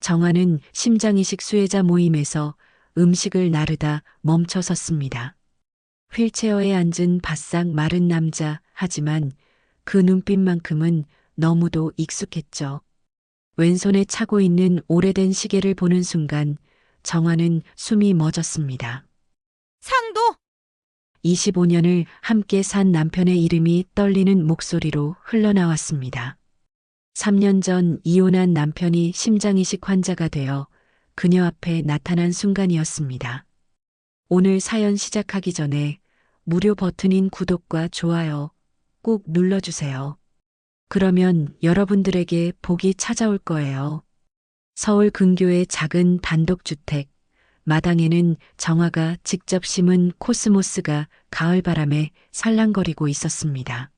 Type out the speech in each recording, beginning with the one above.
정화는 심장이식 수혜자 모임에서 음식을 나르다 멈춰 섰습니다. 휠체어에 앉은 바싹 마른 남자, 하지만 그 눈빛만큼은 너무도 익숙했죠. 왼손에 차고 있는 오래된 시계를 보는 순간 정화는 숨이 멎었습니다. 상도! 25년을 함께 산 남편의 이름이 떨리는 목소리로 흘러나왔습니다. 3년 전 이혼한 남편이 심장이식 환자가 되어 그녀 앞에 나타난 순간이었습니다. 오늘 사연 시작하기 전에 무료 버튼인 구독과 좋아요 꼭 눌러주세요. 그러면 여러분들에게 복이 찾아올 거예요. 서울 근교의 작은 단독주택, 마당에는 정화가 직접 심은 코스모스가 가을바람에 살랑거리고 있었습니다.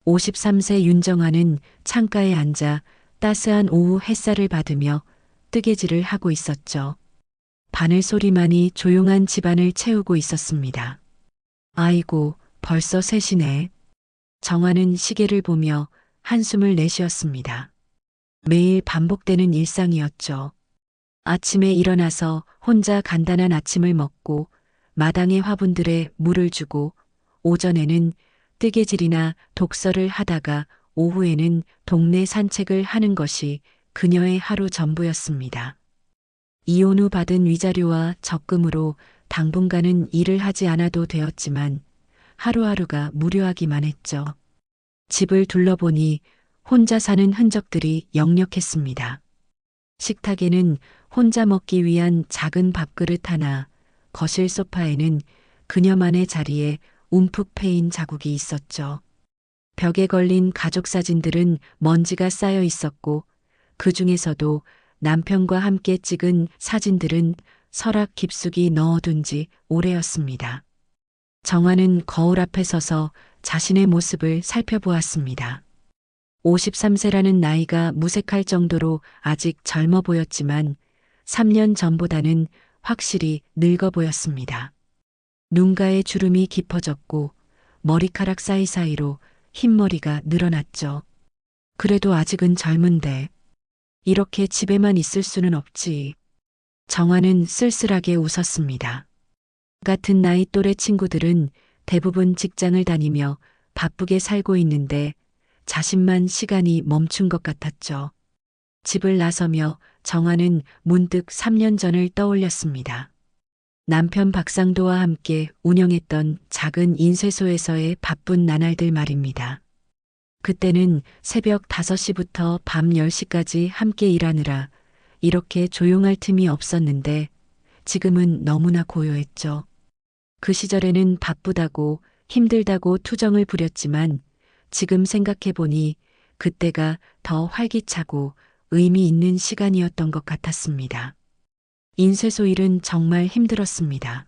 53세 윤정화는 창가에 앉아 따스한 오후 햇살을 받으며 뜨개질을 하고 있었죠. 바늘 소리만이 조용한 집안을 채우고 있었습니다. 아이고, 벌써 3시네. 정화는 시계를 보며 한숨을 내쉬었습니다. 매일 반복되는 일상이었죠. 아침에 일어나서 혼자 간단한 아침을 먹고 마당의 화분들에 물을 주고 오전에는 뜨개질이나 독서를 하다가 오후에는 동네 산책을 하는 것이 그녀의 하루 전부였습니다. 이혼 후 받은 위자료와 적금으로 당분간은 일을 하지 않아도 되었지만 하루하루가 무료하기만 했죠. 집을 둘러보니 혼자 사는 흔적들이 역력했습니다. 식탁에는 혼자 먹기 위한 작은 밥그릇 하나, 거실 소파에는 그녀만의 자리에 움푹 패인 자국이 있었죠. 벽에 걸린 가족 사진들은 먼지가 쌓여 있었고 그 중에서도 남편과 함께 찍은 사진들은 서랍 깊숙이 넣어둔 지 오래였습니다. 정화는 거울 앞에 서서 자신의 모습을 살펴보았습니다. 53세라는 나이가 무색할 정도로 아직 젊어 보였지만 3년 전보다는 확실히 늙어 보였습니다. 눈가에 주름이 깊어졌고 머리카락 사이사이로 흰머리가 늘어났죠. 그래도 아직은 젊은데 이렇게 집에만 있을 수는 없지. 정화는 쓸쓸하게 웃었습니다. 같은 나이 또래 친구들은 대부분 직장을 다니며 바쁘게 살고 있는데 자신만 시간이 멈춘 것 같았죠. 집을 나서며 정화는 문득 3년 전을 떠올렸습니다. 남편 박상도와 함께 운영했던 작은 인쇄소에서의 바쁜 나날들 말입니다. 그때는 새벽 5시부터 밤 10시까지 함께 일하느라 이렇게 조용할 틈이 없었는데 지금은 너무나 고요했죠. 그 시절에는 바쁘다고 힘들다고 투정을 부렸지만 지금 생각해보니 그때가 더 활기차고 의미 있는 시간이었던 것 같았습니다. 인쇄소 일은 정말 힘들었습니다.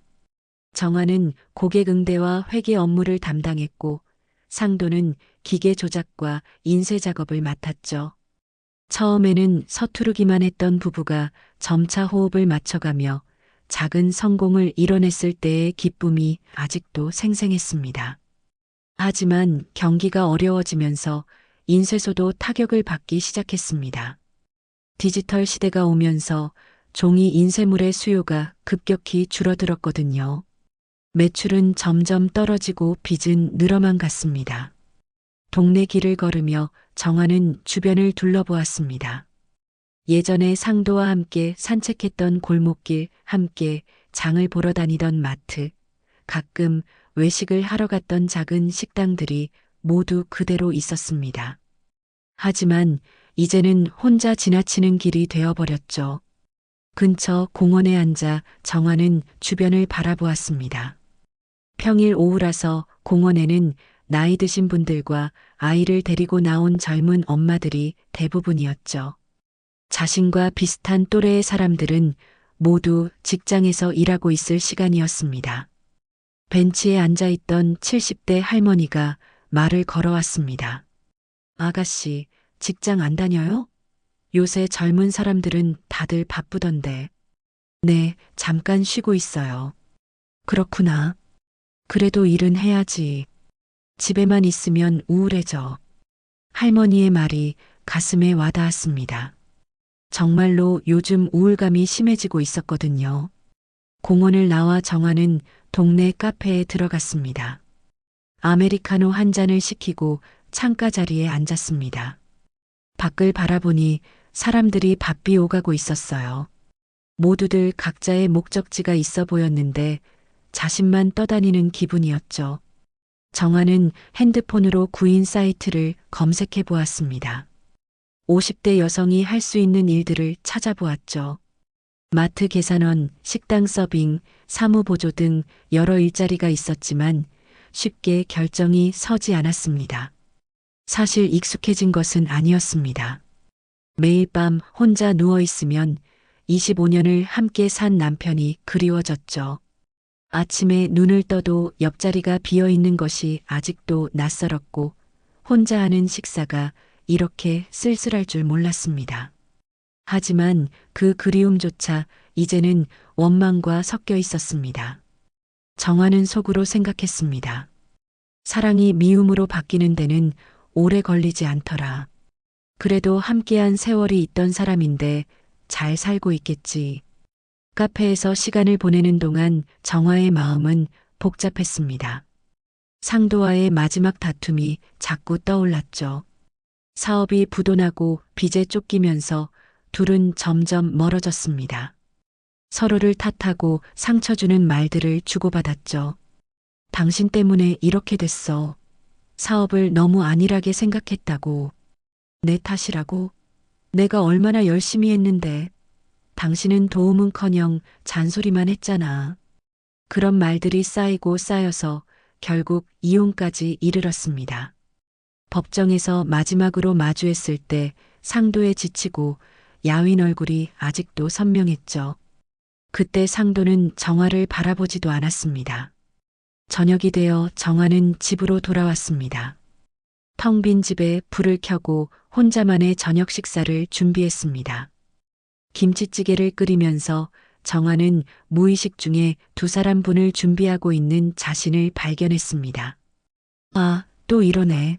정화는 고객 응대와 회계 업무를 담당했고 상도는 기계 조작과 인쇄 작업을 맡았죠. 처음에는 서투르기만 했던 부부가 점차 호흡을 맞춰가며 작은 성공을 이뤄냈을 때의 기쁨이 아직도 생생했습니다. 하지만 경기가 어려워지면서 인쇄소도 타격을 받기 시작했습니다. 디지털 시대가 오면서 종이 인쇄물의 수요가 급격히 줄어들었거든요. 매출은 점점 떨어지고 빚은 늘어만 갔습니다. 동네 길을 걸으며 정화는 주변을 둘러보았습니다. 예전에 상도와 함께 산책했던 골목길, 함께 장을 보러 다니던 마트, 가끔 외식을 하러 갔던 작은 식당들이 모두 그대로 있었습니다. 하지만 이제는 혼자 지나치는 길이 되어버렸죠. 근처 공원에 앉아 정화는 주변을 바라보았습니다. 평일 오후라서 공원에는 나이 드신 분들과 아이를 데리고 나온 젊은 엄마들이 대부분이었죠. 자신과 비슷한 또래의 사람들은 모두 직장에서 일하고 있을 시간이었습니다. 벤치에 앉아있던 70대 할머니가 말을 걸어왔습니다. 아가씨, 직장 안 다녀요? 요새 젊은 사람들은 다들 바쁘던데. 네, 잠깐 쉬고 있어요. 그렇구나. 그래도 일은 해야지. 집에만 있으면 우울해져. 할머니의 말이 가슴에 와닿았습니다. 정말로 요즘 우울감이 심해지고 있었거든요. 공원을 나와 정화는 동네 카페에 들어갔습니다. 아메리카노 한 잔을 시키고 창가 자리에 앉았습니다. 밖을 바라보니 사람들이 바삐 오가고 있었어요. 모두들 각자의 목적지가 있어 보였는데 자신만 떠다니는 기분이었죠. 정화는 핸드폰으로 구인 사이트를 검색해 보았습니다. 50대 여성이 할 수 있는 일들을 찾아보았죠. 마트 계산원, 식당 서빙, 사무보조 등 여러 일자리가 있었지만 쉽게 결정이 서지 않았습니다. 사실 익숙해진 것은 아니었습니다. 매일 밤 혼자 누워 있으면 25년을 함께 산 남편이 그리워졌죠. 아침에 눈을 떠도 옆자리가 비어 있는 것이 아직도 낯설었고 혼자 하는 식사가 이렇게 쓸쓸할 줄 몰랐습니다. 하지만 그 그리움조차 이제는 원망과 섞여 있었습니다. 정화는 속으로 생각했습니다. 사랑이 미움으로 바뀌는 데는 오래 걸리지 않더라. 그래도 함께한 세월이 있던 사람인데 잘 살고 있겠지. 카페에서 시간을 보내는 동안 정화의 마음은 복잡했습니다. 상도와의 마지막 다툼이 자꾸 떠올랐죠. 사업이 부도나고 빚에 쫓기면서 둘은 점점 멀어졌습니다. 서로를 탓하고 상처 주는 말들을 주고받았죠. 당신 때문에 이렇게 됐어. 사업을 너무 안일하게 생각했다고. 내 탓이라고. 내가 얼마나 열심히 했는데. 당신은 도움은커녕 잔소리만 했잖아. 그런 말들이 쌓이고 쌓여서 결국 이혼까지 이르렀습니다. 법정에서 마지막으로 마주했을 때 상도에 지치고 야윈 얼굴이 아직도 선명했죠. 그때 상도는 정화를 바라보지도 않았습니다. 저녁이 되어 정화는 집으로 돌아왔습니다. 텅 빈 집에 불을 켜고 혼자만의 저녁 식사를 준비했습니다. 김치찌개를 끓이면서 정화는 무의식 중에 두 사람 분을 준비하고 있는 자신을 발견했습니다. 아, 또 이러네.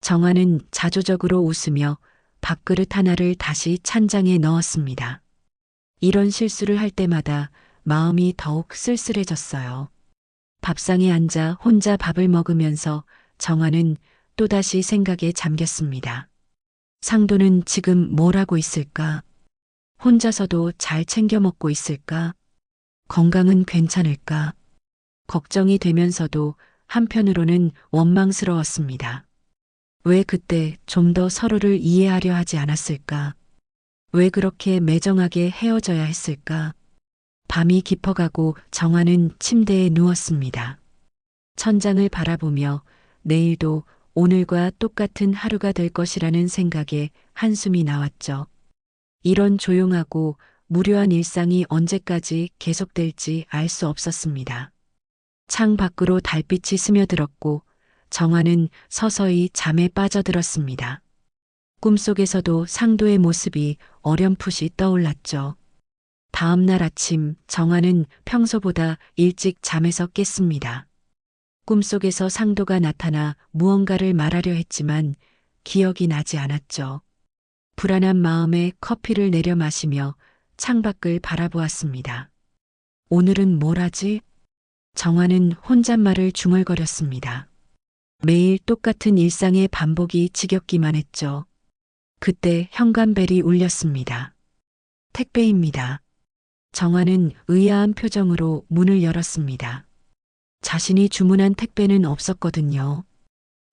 정화는 자조적으로 웃으며 밥그릇 하나를 다시 찬장에 넣었습니다. 이런 실수를 할 때마다 마음이 더욱 쓸쓸해졌어요. 밥상에 앉아 혼자 밥을 먹으면서 정화는 또다시 생각에 잠겼습니다. 상도는 지금 뭘 하고 있을까? 혼자서도 잘 챙겨 먹고 있을까? 건강은 괜찮을까? 걱정이 되면서도 한편으로는 원망스러웠습니다. 왜 그때 좀 더 서로를 이해하려 하지 않았을까? 왜 그렇게 매정하게 헤어져야 했을까? 밤이 깊어가고 정화는 침대에 누웠습니다. 천장을 바라보며 내일도 오늘과 똑같은 하루가 될 것이라는 생각에 한숨이 나왔죠. 이런 조용하고 무료한 일상이 언제까지 계속될지 알 수 없었습니다. 창 밖으로 달빛이 스며들었고 정화는 서서히 잠에 빠져들었습니다. 꿈속에서도 상도의 모습이 어렴풋이 떠올랐죠. 다음 날 아침 정화는 평소보다 일찍 잠에서 깼습니다. 꿈속에서 상도가 나타나 무언가를 말하려 했지만 기억이 나지 않았죠. 불안한 마음에 커피를 내려 마시며 창밖을 바라보았습니다. 오늘은 뭘 하지? 정화는 혼잣말을 중얼거렸습니다. 매일 똑같은 일상의 반복이 지겹기만 했죠. 그때 현관벨이 울렸습니다. 택배입니다. 정화는 의아한 표정으로 문을 열었습니다. 자신이 주문한 택배는 없었거든요.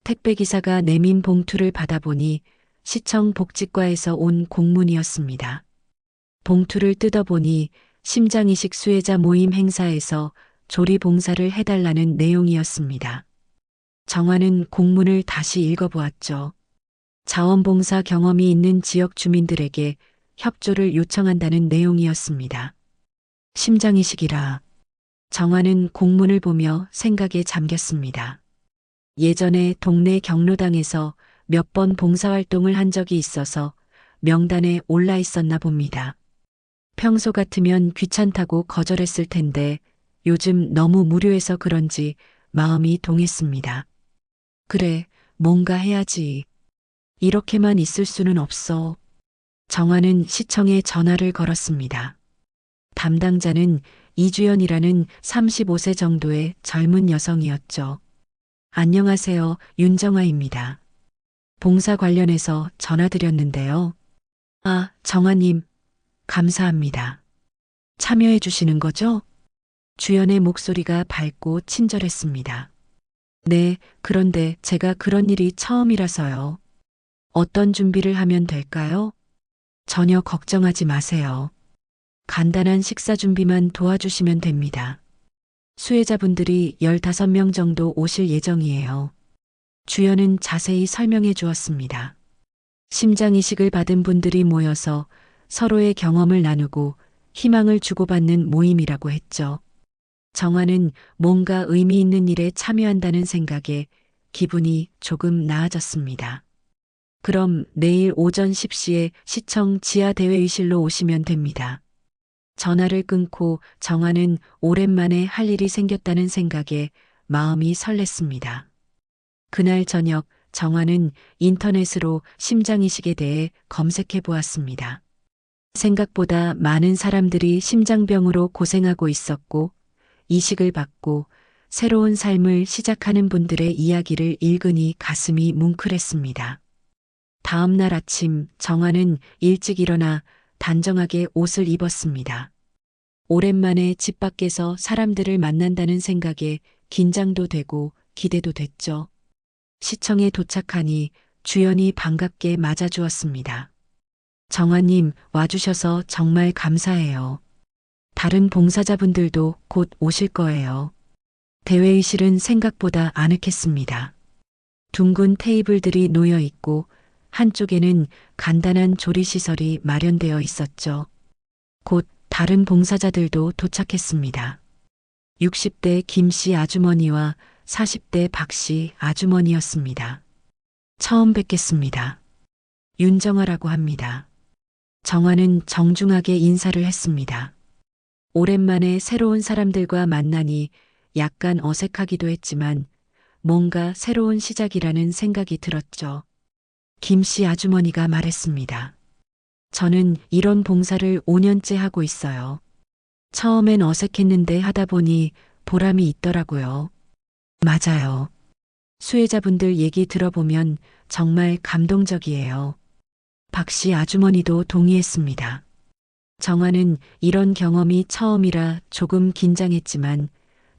택배기사가 내민 봉투를 받아보니 시청 복지과에서 온 공문이었습니다. 봉투를 뜯어보니 심장이식 수혜자 모임 행사에서 조리 봉사를 해달라는 내용이었습니다. 정화는 공문을 다시 읽어보았죠. 자원봉사 경험이 있는 지역 주민들에게 협조를 요청한다는 내용이었습니다. 심장이식이라. 정화는 공문을 보며 생각에 잠겼습니다. 예전에 동네 경로당에서 몇 번 봉사활동을 한 적이 있어서 명단에 올라 있었나 봅니다. 평소 같으면 귀찮다고 거절했을 텐데 요즘 너무 무료해서 그런지 마음이 동했습니다. 그래, 뭔가 해야지. 이렇게만 있을 수는 없어. 정화는 시청에 전화를 걸었습니다. 담당자는 이주연이라는 35세 정도의 젊은 여성이었죠. 안녕하세요, 윤정화입니다. 봉사 관련해서 전화드렸는데요. 아, 정화님, 감사합니다. 참여해 주시는 거죠? 주연의 목소리가 밝고 친절했습니다. 네, 그런데 제가 그런 일이 처음이라서요. 어떤 준비를 하면 될까요? 전혀 걱정하지 마세요. 간단한 식사 준비만 도와주시면 됩니다. 수혜자분들이 15명 정도 오실 예정이에요. 주연은 자세히 설명해 주었습니다. 심장이식을 받은 분들이 모여서 서로의 경험을 나누고 희망을 주고받는 모임이라고 했죠. 정화는 뭔가 의미 있는 일에 참여한다는 생각에 기분이 조금 나아졌습니다. 그럼 내일 오전 10시에 시청 지하대회의실로 오시면 됩니다. 전화를 끊고 정화는 오랜만에 할 일이 생겼다는 생각에 마음이 설렜습니다. 그날 저녁 정화는 인터넷으로 심장이식에 대해 검색해 보았습니다. 생각보다 많은 사람들이 심장병으로 고생하고 있었고 이식을 받고 새로운 삶을 시작하는 분들의 이야기를 읽으니 가슴이 뭉클했습니다. 다음 날 아침 정화는 일찍 일어나 단정하게 옷을 입었습니다. 오랜만에 집 밖에서 사람들을 만난다는 생각에 긴장도 되고 기대도 됐죠. 시청에 도착하니 주연이 반갑게 맞아주었습니다. 정화님, 와주셔서 정말 감사해요. 다른 봉사자분들도 곧 오실 거예요. 대회의실은 생각보다 아늑했습니다. 둥근 테이블들이 놓여 있고 한쪽에는 간단한 조리시설이 마련되어 있었죠. 곧 다른 봉사자들도 도착했습니다. 60대 김씨 아주머니와 40대 박씨 아주머니였습니다. 처음 뵙겠습니다. 윤정화라고 합니다. 정화는 정중하게 인사를 했습니다. 오랜만에 새로운 사람들과 만나니 약간 어색하기도 했지만 뭔가 새로운 시작이라는 생각이 들었죠. 김씨 아주머니가 말했습니다. 저는 이런 봉사를 5년째 하고 있어요. 처음엔 어색했는데 하다 보니 보람이 있더라고요. 맞아요. 수혜자분들 얘기 들어보면 정말 감동적이에요. 박씨 아주머니도 동의했습니다. 정화는 이런 경험이 처음이라 조금 긴장했지만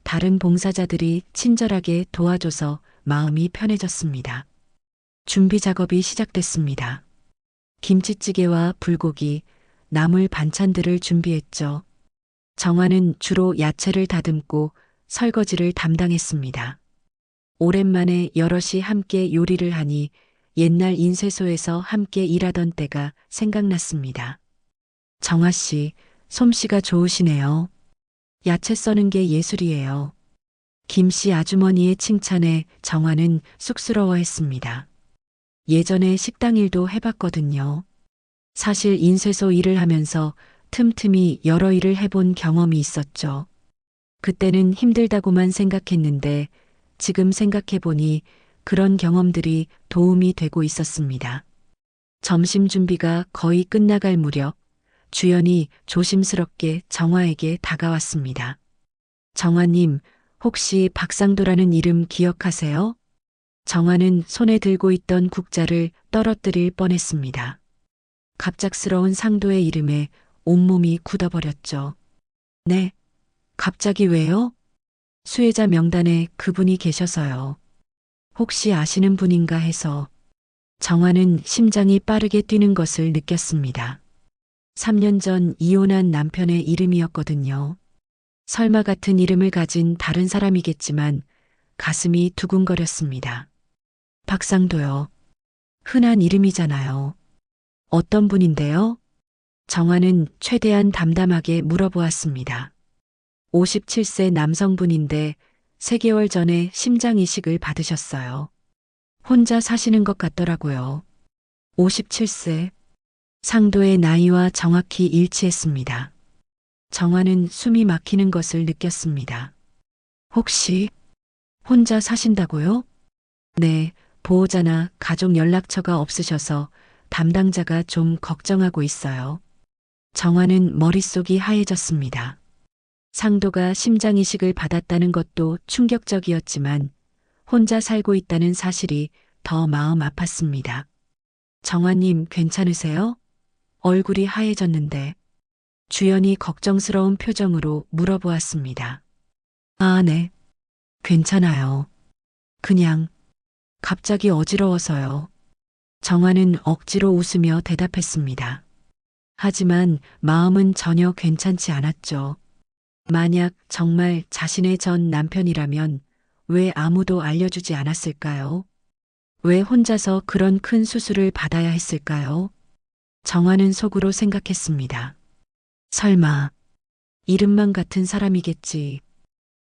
다른 봉사자들이 친절하게 도와줘서 마음이 편해졌습니다. 준비 작업이 시작됐습니다. 김치찌개와 불고기, 나물 반찬들을 준비했죠. 정화는 주로 야채를 다듬고 설거지를 담당했습니다. 오랜만에 여럿이 함께 요리를 하니 옛날 인쇄소에서 함께 일하던 때가 생각났습니다. 정화 씨, 솜씨가 좋으시네요. 야채 써는 게 예술이에요. 김씨 아주머니의 칭찬에 정화는 쑥스러워했습니다. 예전에 식당 일도 해봤거든요. 사실 인쇄소 일을 하면서 틈틈이 여러 일을 해본 경험이 있었죠. 그때는 힘들다고만 생각했는데 지금 생각해보니 그런 경험들이 도움이 되고 있었습니다. 점심 준비가 거의 끝나갈 무렵 주연이 조심스럽게 정화에게 다가왔습니다. 정화님, 혹시 박상도라는 이름 기억하세요? 정화는 손에 들고 있던 국자를 떨어뜨릴 뻔했습니다. 갑작스러운 상도의 이름에 온몸이 굳어버렸죠. 네, 갑자기 왜요? 수혜자 명단에 그분이 계셔서요. 혹시 아시는 분인가 해서. 정화는 심장이 빠르게 뛰는 것을 느꼈습니다. 3년 전 이혼한 남편의 이름이었거든요. 설마 같은 이름을 가진 다른 사람이겠지만 가슴이 두근거렸습니다. 박상도요. 흔한 이름이잖아요. 어떤 분인데요? 정화는 최대한 담담하게 물어보았습니다. 57세 남성분인데 3개월 전에 심장 이식을 받으셨어요. 혼자 사시는 것 같더라고요. 57세. 상도의 나이와 정확히 일치했습니다. 정화는 숨이 막히는 것을 느꼈습니다. 혹시 혼자 사신다고요? 네, 보호자나 가족 연락처가 없으셔서 담당자가 좀 걱정하고 있어요. 정화는 머릿속이 하얘졌습니다. 상도가 심장이식을 받았다는 것도 충격적이었지만 혼자 살고 있다는 사실이 더 마음 아팠습니다. 정화님 괜찮으세요? 얼굴이 하얘졌는데 주연이 걱정스러운 표정으로 물어보았습니다. 아, 네. 괜찮아요. 그냥 갑자기 어지러워서요. 정화는 억지로 웃으며 대답했습니다. 하지만 마음은 전혀 괜찮지 않았죠. 만약 정말 자신의 전 남편이라면 왜 아무도 알려주지 않았을까요? 왜 혼자서 그런 큰 수술을 받아야 했을까요? 정화는 속으로 생각했습니다. 설마 이름만 같은 사람이겠지.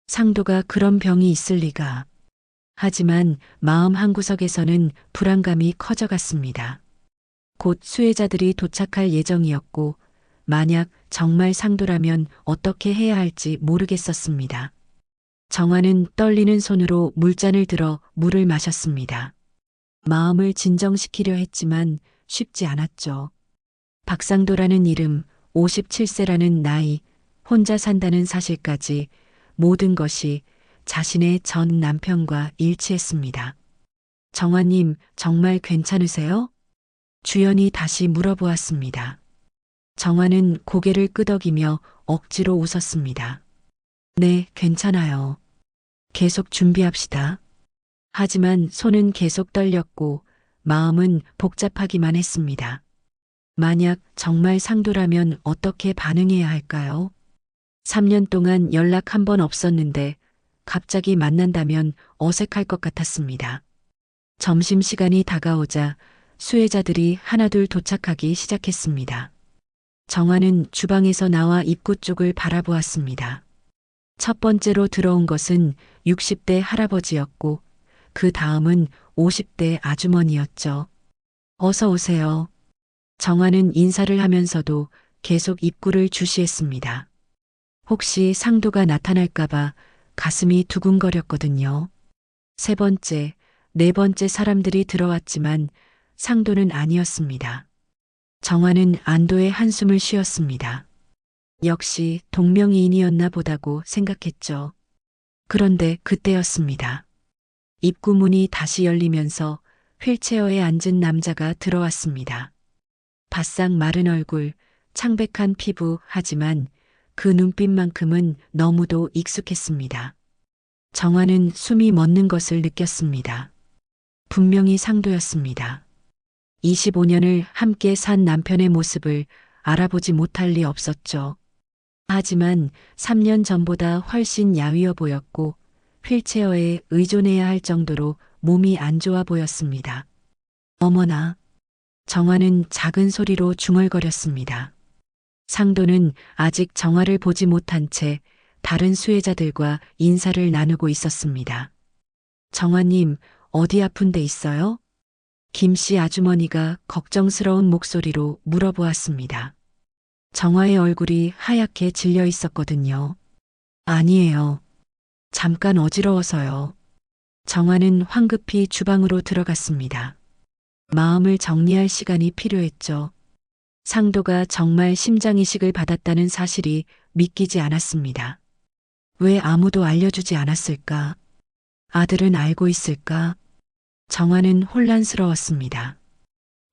상도가 그런 병이 있을 리가. 하지만 마음 한구석에서는 불안감이 커져갔습니다. 곧 수혜자들이 도착할 예정이었고 만약 정말 상도라면 어떻게 해야 할지 모르겠었습니다. 정화는 떨리는 손으로 물잔을 들어 물을 마셨습니다. 마음을 진정시키려 했지만 쉽지 않았죠. 박상도라는 이름, 57세라는 나이, 혼자 산다는 사실까지 모든 것이 자신의 전 남편과 일치했습니다. 정화님, 정말 괜찮으세요? 주연이 다시 물어보았습니다. 정화는 고개를 끄덕이며 억지로 웃었습니다. 네, 괜찮아요. 계속 준비합시다. 하지만 손은 계속 떨렸고 마음은 복잡하기만 했습니다. 만약 정말 상도라면 어떻게 반응해야 할까요? 3년 동안 연락 한 번 없었는데 갑자기 만난다면 어색할 것 같았습니다. 점심시간이 다가오자 수혜자들이 하나둘 도착하기 시작했습니다. 정화는 주방에서 나와 입구 쪽을 바라보았습니다. 첫 번째로 들어온 것은 60대 할아버지였고 그 다음은 50대 아주머니였죠. 어서 오세요. 정화는 인사를 하면서도 계속 입구를 주시했습니다. 혹시 상도가 나타날까봐 가슴이 두근거렸거든요. 세 번째, 네 번째 사람들이 들어왔지만 상도는 아니었습니다. 정화는 안도의 한숨을 쉬었습니다. 역시 동명이인이었나 보다고 생각했죠. 그런데 그때였습니다. 입구 문이 다시 열리면서 휠체어에 앉은 남자가 들어왔습니다. 바싹 마른 얼굴, 창백한 피부, 하지만 그 눈빛만큼은 너무도 익숙했습니다. 정화는 숨이 멎는 것을 느꼈습니다. 분명히 상도였습니다. 25년을 함께 산 남편의 모습을 알아보지 못할 리 없었죠. 하지만 3년 전보다 훨씬 야위어 보였고 휠체어에 의존해야 할 정도로 몸이 안 좋아 보였습니다. 어머나. 정화는 작은 소리로 중얼거렸습니다. 상도는 아직 정화를 보지 못한 채 다른 수혜자들과 인사를 나누고 있었습니다. 정화님, 어디 아픈 데 있어요? 김씨 아주머니가 걱정스러운 목소리로 물어보았습니다. 정화의 얼굴이 하얗게 질려 있었거든요. 아니에요. 잠깐 어지러워서요. 정화는 황급히 주방으로 들어갔습니다. 마음을 정리할 시간이 필요했죠. 상도가 정말 심장이식을 받았다는 사실이 믿기지 않았습니다. 왜 아무도 알려주지 않았을까? 아들은 알고 있을까? 정화는 혼란스러웠습니다.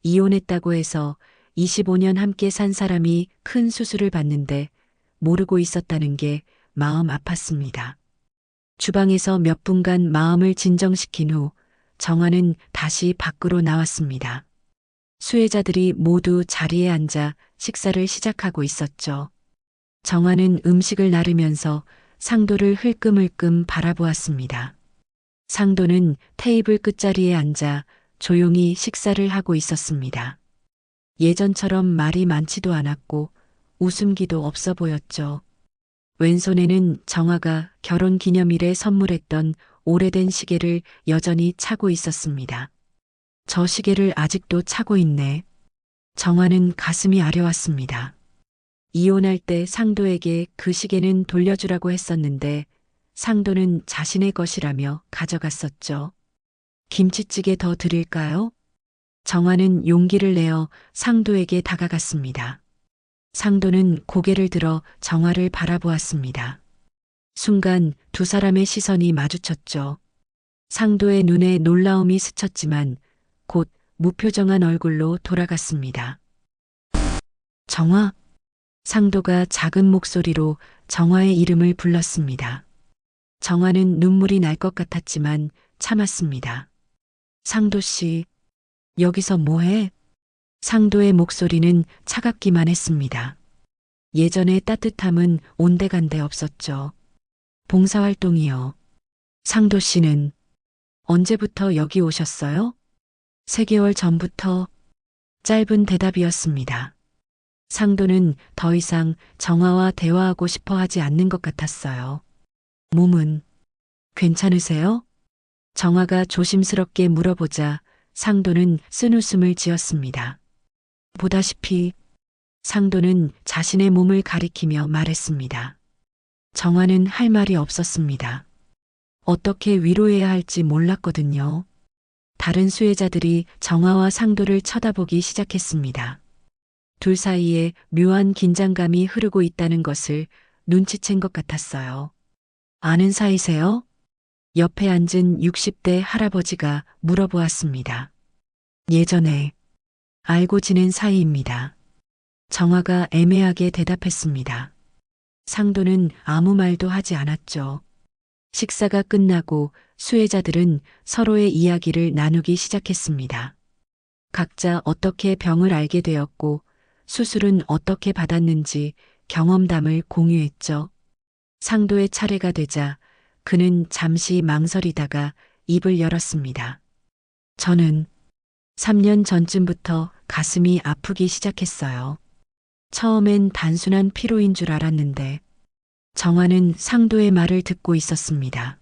이혼했다고 해서 25년 함께 산 사람이 큰 수술을 받는데 모르고 있었다는 게 마음 아팠습니다. 주방에서 몇 분간 마음을 진정시킨 후 정화는 다시 밖으로 나왔습니다. 수혜자들이 모두 자리에 앉아 식사를 시작하고 있었죠. 정화는 음식을 나르면서 상도를 흘끔흘끔 바라보았습니다. 상도는 테이블 끝자리에 앉아 조용히 식사를 하고 있었습니다. 예전처럼 말이 많지도 않았고 웃음기도 없어 보였죠. 왼손에는 정화가 결혼 기념일에 선물했던 오래된 시계를 여전히 차고 있었습니다. 저 시계를 아직도 차고 있네. 정화는 가슴이 아려왔습니다. 이혼할 때 상도에게 그 시계는 돌려주라고 했었는데 상도는 자신의 것이라며 가져갔었죠. 김치찌개 더 드릴까요? 정화는 용기를 내어 상도에게 다가갔습니다. 상도는 고개를 들어 정화를 바라보았습니다. 순간 두 사람의 시선이 마주쳤죠. 상도의 눈에 놀라움이 스쳤지만 곧 무표정한 얼굴로 돌아갔습니다. 정화? 상도가 작은 목소리로 정화의 이름을 불렀습니다. 정화는 눈물이 날 것 같았지만 참았습니다. 상도 씨, 여기서 뭐해? 상도의 목소리는 차갑기만 했습니다. 예전의 따뜻함은 온데간데 없었죠. 봉사활동이요. 상도 씨는 언제부터 여기 오셨어요? 3개월 전부터. 짧은 대답이었습니다. 상도는 더 이상 정화와 대화하고 싶어 하지 않는 것 같았어요. 몸은 괜찮으세요? 정화가 조심스럽게 물어보자 상도는 쓴웃음을 지었습니다. 보다시피 상도는 자신의 몸을 가리키며 말했습니다. 정화는 할 말이 없었습니다. 어떻게 위로해야 할지 몰랐거든요. 다른 수혜자들이 정화와 상도를 쳐다보기 시작했습니다. 둘 사이에 묘한 긴장감이 흐르고 있다는 것을 눈치챈 것 같았어요. 아는 사이세요? 옆에 앉은 60대 할아버지가 물어보았습니다. 예전에 알고 지낸 사이입니다. 정화가 애매하게 대답했습니다. 상도는 아무 말도 하지 않았죠. 식사가 끝나고 수혜자들은 서로의 이야기를 나누기 시작했습니다. 각자 어떻게 병을 알게 되었고 수술은 어떻게 받았는지 경험담을 공유했죠. 상도의 차례가 되자 그는 잠시 망설이다가 입을 열었습니다. 저는 3년 전쯤부터 가슴이 아프기 시작했어요. 처음엔 단순한 피로인 줄 알았는데 정화는 상도의 말을 듣고 있었습니다.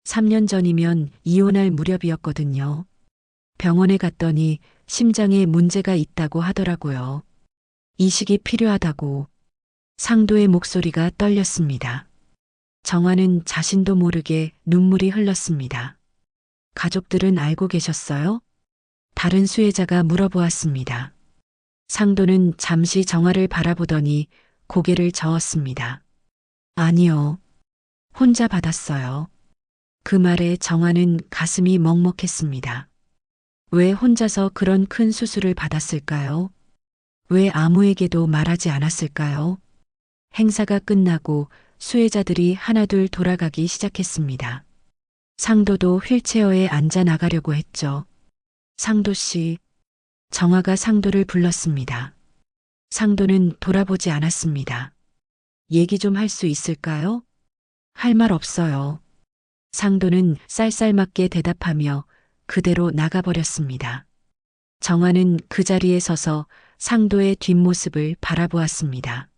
3년 전이면 이혼할 무렵이었거든요. 병원에 갔더니 심장에 문제가 있다고 하더라고요. 이식이 필요하다고. 상도의 목소리가 떨렸습니다. 정화는 자신도 모르게 눈물이 흘렀습니다. 가족들은 알고 계셨어요? 다른 수혜자가 물어보았습니다. 상도는 잠시 정화를 바라보더니 고개를 저었습니다. 아니요. 혼자 받았어요. 그 말에 정화는 가슴이 먹먹했습니다. 왜 혼자서 그런 큰 수술을 받았을까요? 왜 아무에게도 말하지 않았을까요? 행사가 끝나고 수혜자들이 하나둘 돌아가기 시작했습니다. 상도도 휠체어에 앉아 나가려고 했죠. 상도 씨, 정화가 상도를 불렀습니다. 상도는 돌아보지 않았습니다. 얘기 좀 할 수 있을까요? 할 말 없어요. 상도는 쌀쌀맞게 대답하며 그대로 나가버렸습니다. 정화는 그 자리에 서서 상도의 뒷모습을 바라보았습니다.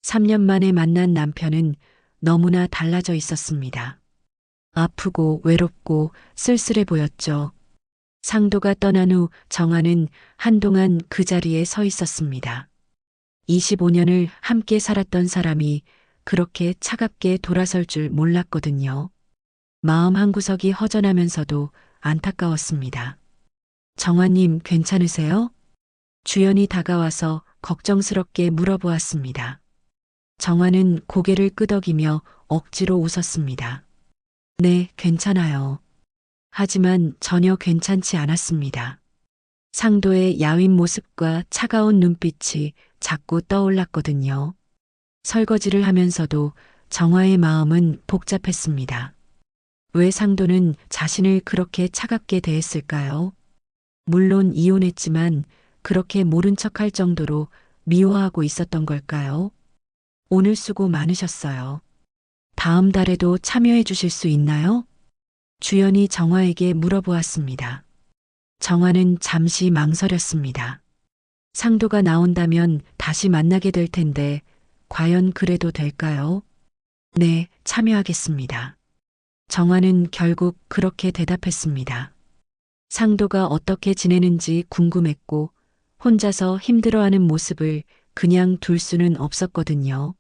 3년 만에 만난 남편은 너무나 달라져 있었습니다. 아프고 외롭고 쓸쓸해 보였죠. 상도가 떠난 후 정화는 한동안 그 자리에 서 있었습니다. 25년을 함께 살았던 사람이 그렇게 차갑게 돌아설 줄 몰랐거든요. 마음 한구석이 허전하면서도 안타까웠습니다. 정화님 괜찮으세요? 주연이 다가와서 걱정스럽게 물어보았습니다. 정화는 고개를 끄덕이며 억지로 웃었습니다. 네, 괜찮아요. 하지만 전혀 괜찮지 않았습니다. 상도의 야윈 모습과 차가운 눈빛이 자꾸 떠올랐거든요. 설거지를 하면서도 정화의 마음은 복잡했습니다. 왜 상도는 자신을 그렇게 차갑게 대했을까요? 물론 이혼했지만 그렇게 모른 척할 정도로 미워하고 있었던 걸까요? 오늘 수고 많으셨어요. 다음 달에도 참여해 주실 수 있나요? 주연이 정화에게 물어보았습니다. 정화는 잠시 망설였습니다. 상도가 나온다면 다시 만나게 될 텐데 과연 그래도 될까요? 네, 참여하겠습니다. 정화는 결국 그렇게 대답했습니다. 상도가 어떻게 지내는지 궁금했고 혼자서 힘들어하는 모습을 그냥 둘 수는 없었거든요.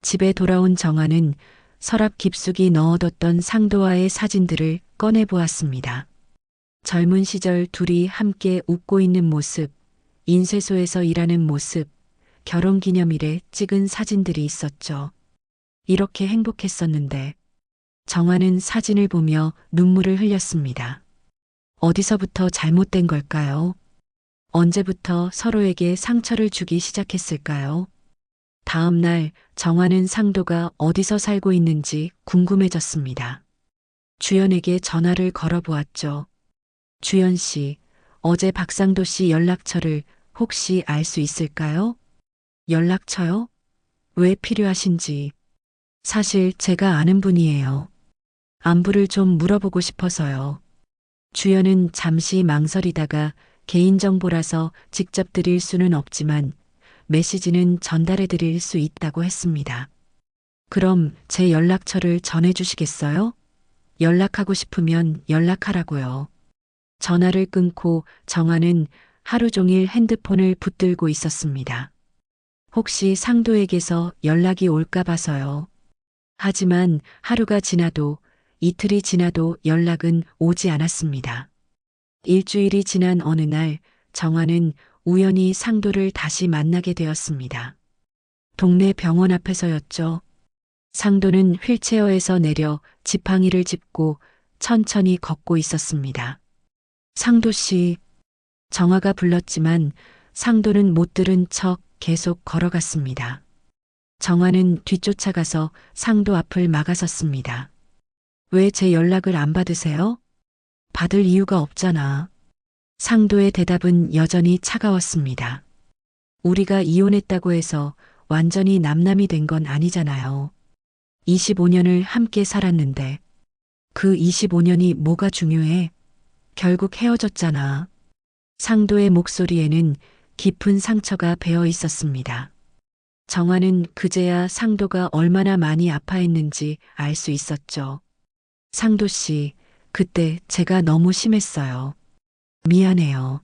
집에 돌아온 정화는 서랍 깊숙이 넣어뒀던 상도와의 사진들을 꺼내보았습니다. 젊은 시절 둘이 함께 웃고 있는 모습, 인쇄소에서 일하는 모습, 결혼 기념일에 찍은 사진들이 있었죠. 이렇게 행복했었는데 정화는 사진을 보며 눈물을 흘렸습니다. 어디서부터 잘못된 걸까요? 언제부터 서로에게 상처를 주기 시작했을까요? 다음 날 정화는 상도가 어디서 살고 있는지 궁금해졌습니다. 주연에게 전화를 걸어보았죠. 주연 씨, 어제 박상도 씨 연락처를 혹시 알 수 있을까요? 연락처요? 왜 필요하신지. 사실 제가 아는 분이에요. 안부를 좀 물어보고 싶어서요. 주연은 잠시 망설이다가 개인정보라서 직접 드릴 수는 없지만 메시지는 전달해 드릴 수 있다고 했습니다. 그럼 제 연락처를 전해 주시겠어요? 연락하고 싶으면 연락하라고요. 전화를 끊고 정화는 하루 종일 핸드폰을 붙들고 있었습니다. 혹시 상도에게서 연락이 올까 봐서요. 하지만 하루가 지나도 이틀이 지나도 연락은 오지 않았습니다. 일주일이 지난 어느 날 정화는 우연히 상도를 다시 만나게 되었습니다. 동네 병원 앞에서였죠. 상도는 휠체어에서 내려 지팡이를 짚고 천천히 걷고 있었습니다. 상도 씨, 정화가 불렀지만 상도는 못 들은 척 계속 걸어갔습니다. 정화는 뒤쫓아가서 상도 앞을 막아섰습니다. 왜 제 연락을 안 받으세요? 받을 이유가 없잖아. 상도의 대답은 여전히 차가웠습니다. 우리가 이혼했다고 해서 완전히 남남이 된 건 아니잖아요. 25년을 함께 살았는데 그 25년이 뭐가 중요해? 결국 헤어졌잖아. 상도의 목소리에는 깊은 상처가 배어 있었습니다. 정화는 그제야 상도가 얼마나 많이 아파했는지 알 수 있었죠. 상도 씨, 그때 제가 너무 심했어요. 미안해요.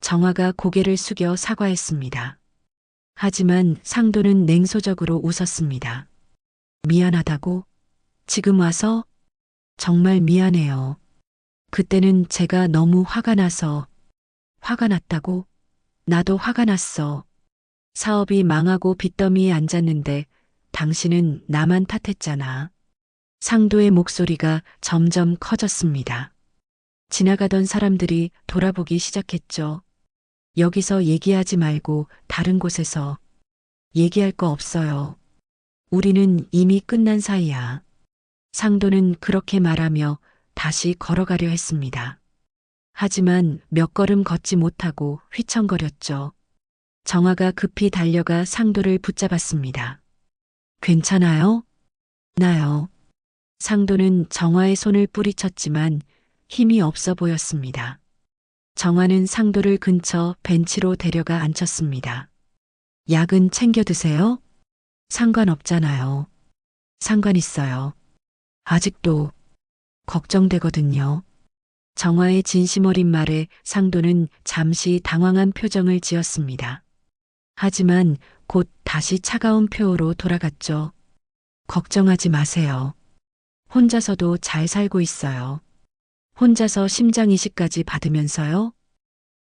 정화가 고개를 숙여 사과했습니다. 하지만 상도는 냉소적으로 웃었습니다. 미안하다고? 지금 와서? 정말 미안해요. 그때는 제가 너무 화가 나서. 화가 났다고? 나도 화가 났어. 사업이 망하고 빚더미에 앉았는데 당신은 나만 탓했잖아. 상도의 목소리가 점점 커졌습니다. 지나가던 사람들이 돌아보기 시작했죠. 여기서 얘기하지 말고 다른 곳에서. 얘기할 거 없어요. 우리는 이미 끝난 사이야. 상도는 그렇게 말하며 다시 걸어가려 했습니다. 하지만 몇 걸음 걷지 못하고 휘청거렸죠. 정화가 급히 달려가 상도를 붙잡았습니다. 괜찮아요? 나요. 상도는 정화의 손을 뿌리쳤지만 힘이 없어 보였습니다. 정화는 상도를 근처 벤치로 데려가 앉혔습니다. 약은 챙겨 드세요? 상관없잖아요. 상관 있어요. 아직도 걱정되거든요. 정화의 진심 어린 말에 상도는 잠시 당황한 표정을 지었습니다. 하지만 곧 다시 차가운 표호로 돌아갔죠. 걱정하지 마세요. 혼자서도 잘 살고 있어요. 혼자서 심장 이식까지 받으면서요?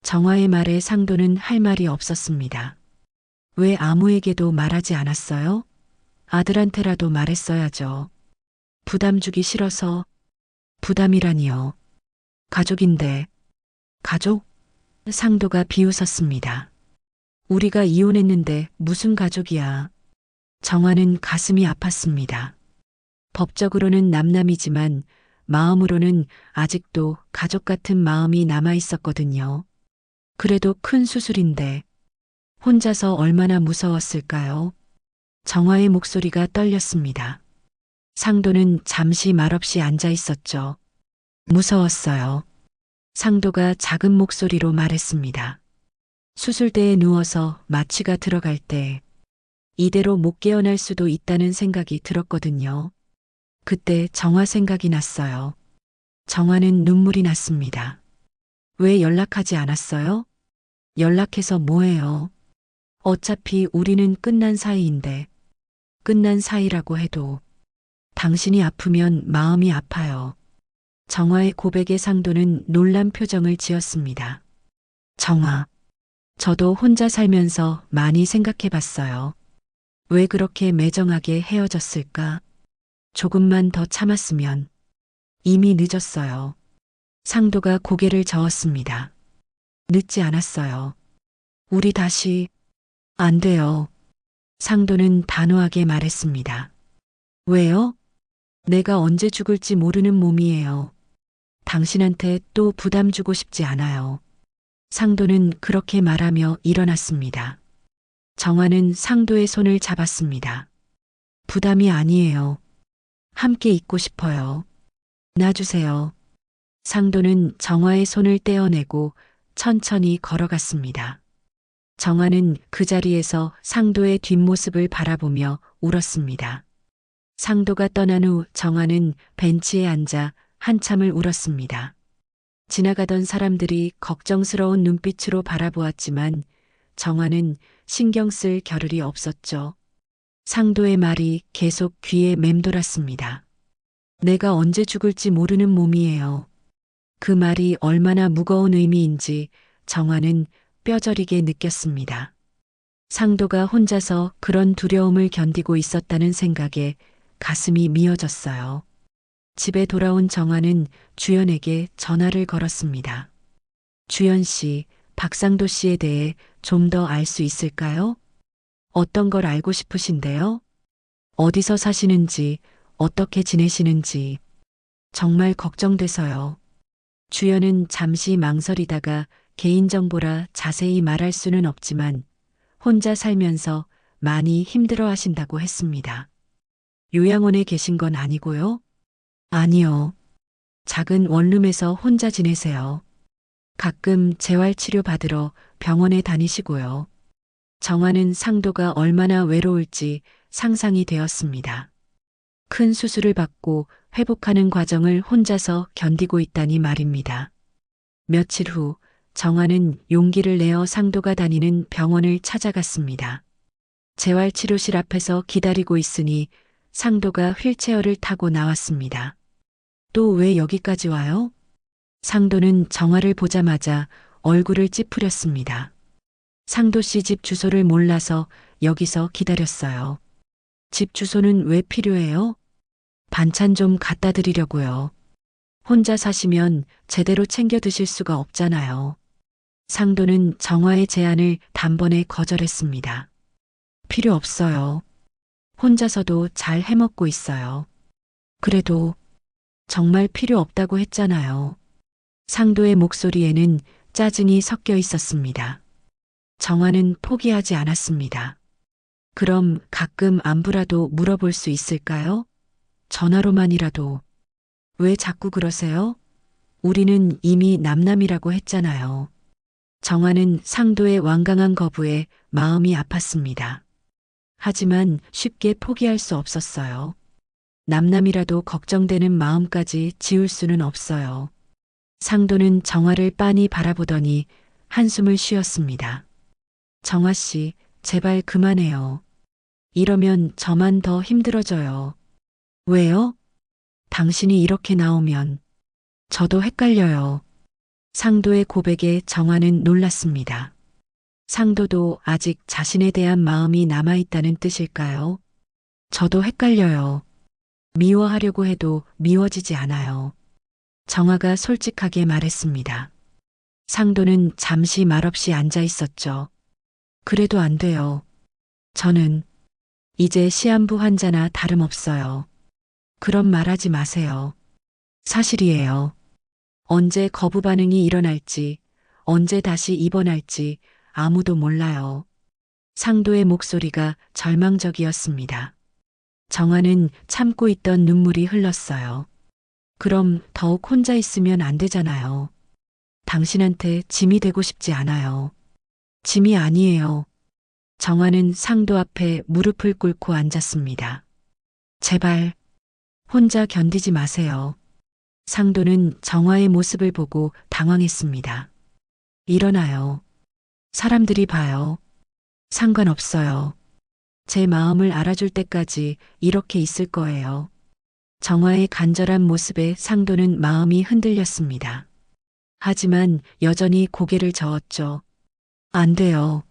정화의 말에 상도는 할 말이 없었습니다. 왜 아무에게도 말하지 않았어요? 아들한테라도 말했어야죠. 부담 주기 싫어서. 부담이라니요. 가족인데. 가족? 상도가 비웃었습니다. 우리가 이혼했는데 무슨 가족이야. 정화는 가슴이 아팠습니다. 법적으로는 남남이지만 마음으로는 아직도 가족 같은 마음이 남아 있었거든요. 그래도 큰 수술인데 혼자서 얼마나 무서웠을까요? 정화의 목소리가 떨렸습니다. 상도는 잠시 말없이 앉아 있었죠. 무서웠어요. 상도가 작은 목소리로 말했습니다. 수술대에 누워서 마취가 들어갈 때 이대로 못 깨어날 수도 있다는 생각이 들었거든요. 그때 정화 생각이 났어요. 정화는 눈물이 났습니다. 왜 연락하지 않았어요? 연락해서 뭐해요? 어차피 우리는 끝난 사이인데. 끝난 사이라고 해도 당신이 아프면 마음이 아파요. 정화의 고백에 상도는 놀란 표정을 지었습니다. 정화, 저도 혼자 살면서 많이 생각해 봤어요. 왜 그렇게 매정하게 헤어졌을까? 조금만 더 참았으면 이미 늦었어요. 상도가 고개를 저었습니다. 늦지 않았어요. 우리 다시 안 돼요. 상도는 단호하게 말했습니다. 왜요? 내가 언제 죽을지 모르는 몸이에요. 당신한테 또 부담 주고 싶지 않아요. 상도는 그렇게 말하며 일어났습니다. 정화는 상도의 손을 잡았습니다. 부담이 아니에요. 함께 있고 싶어요. 놔주세요. 상도는 정화의 손을 떼어내고 천천히 걸어갔습니다. 정화는 그 자리에서 상도의 뒷모습을 바라보며 울었습니다. 상도가 떠난 후 정화는 벤치에 앉아 한참을 울었습니다. 지나가던 사람들이 걱정스러운 눈빛으로 바라보았지만 정화는 신경 쓸 겨를이 없었죠. 상도의 말이 계속 귀에 맴돌았습니다. 내가 언제 죽을지 모르는 몸이에요. 그 말이 얼마나 무거운 의미인지 정화는 뼈저리게 느꼈습니다. 상도가 혼자서 그런 두려움을 견디고 있었다는 생각에 가슴이 미어졌어요. 집에 돌아온 정화는 주연에게 전화를 걸었습니다. 주연 씨, 박상도 씨에 대해 좀 더 알 수 있을까요? 어떤 걸 알고 싶으신데요? 어디서 사시는지, 어떻게 지내시는지 정말 걱정돼서요. 주연은 잠시 망설이다가 개인정보라 자세히 말할 수는 없지만 혼자 살면서 많이 힘들어 하신다고 했습니다. 요양원에 계신 건 아니고요? 아니요. 작은 원룸에서 혼자 지내세요. 가끔 재활치료 받으러 병원에 다니시고요. 정화는 상도가 얼마나 외로울지 상상이 되었습니다. 큰 수술을 받고 회복하는 과정을 혼자서 견디고 있다니 말입니다. 며칠 후 정화는 용기를 내어 상도가 다니는 병원을 찾아갔습니다. 재활치료실 앞에서 기다리고 있으니 상도가 휠체어를 타고 나왔습니다. 또 왜 여기까지 와요? 상도는 정화를 보자마자 얼굴을 찌푸렸습니다. 상도 씨 집 주소를 몰라서 여기서 기다렸어요. 집 주소는 왜 필요해요? 반찬 좀 갖다 드리려고요. 혼자 사시면 제대로 챙겨 드실 수가 없잖아요. 상도는 정화의 제안을 단번에 거절했습니다. 필요 없어요. 혼자서도 잘 해먹고 있어요. 그래도 정말 필요 없다고 했잖아요. 상도의 목소리에는 짜증이 섞여 있었습니다. 정화는 포기하지 않았습니다. 그럼 가끔 안부라도 물어볼 수 있을까요? 전화로만이라도. 왜 자꾸 그러세요? 우리는 이미 남남이라고 했잖아요. 정화는 상도의 완강한 거부에 마음이 아팠습니다. 하지만 쉽게 포기할 수 없었어요. 남남이라도 걱정되는 마음까지 지울 수는 없어요. 상도는 정화를 빤히 바라보더니 한숨을 쉬었습니다. 정화 씨, 제발 그만해요. 이러면 저만 더 힘들어져요. 왜요? 당신이 이렇게 나오면 저도 헷갈려요. 상도의 고백에 정화는 놀랐습니다. 상도도 아직 자신에 대한 마음이 남아있다는 뜻일까요? 저도 헷갈려요. 미워하려고 해도 미워지지 않아요. 정화가 솔직하게 말했습니다. 상도는 잠시 말없이 앉아 있었죠. 그래도 안 돼요. 저는 이제 시한부 환자나 다름없어요. 그런 말 하지 마세요. 사실이에요. 언제 거부 반응이 일어날지, 언제 다시 입원할지 아무도 몰라요. 상도의 목소리가 절망적이었습니다. 정화는 참고 있던 눈물이 흘렀어요. 그럼 더욱 혼자 있으면 안 되잖아요. 당신한테 짐이 되고 싶지 않아요. 짐이 아니에요. 정화는 상도 앞에 무릎을 꿇고 앉았습니다. 제발 혼자 견디지 마세요. 상도는 정화의 모습을 보고 당황했습니다. 일어나요. 사람들이 봐요. 상관없어요. 제 마음을 알아줄 때까지 이렇게 있을 거예요. 정화의 간절한 모습에 상도는 마음이 흔들렸습니다. 하지만 여전히 고개를 저었죠. 안 돼요.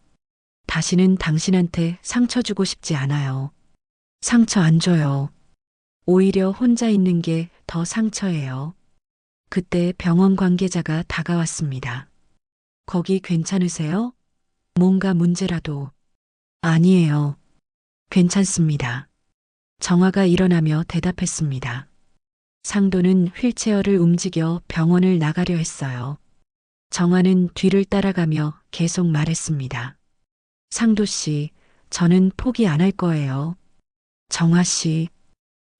다시는 당신한테 상처 주고 싶지 않아요. 상처 안 줘요. 오히려 혼자 있는 게 더 상처예요. 그때 병원 관계자가 다가왔습니다. 거기 괜찮으세요? 뭔가 문제라도. 아니에요. 괜찮습니다. 정화가 일어나며 대답했습니다. 상도는 휠체어를 움직여 병원을 나가려 했어요. 정화는 뒤를 따라가며 계속 말했습니다. 상도 씨, 저는 포기 안 할 거예요. 정화 씨,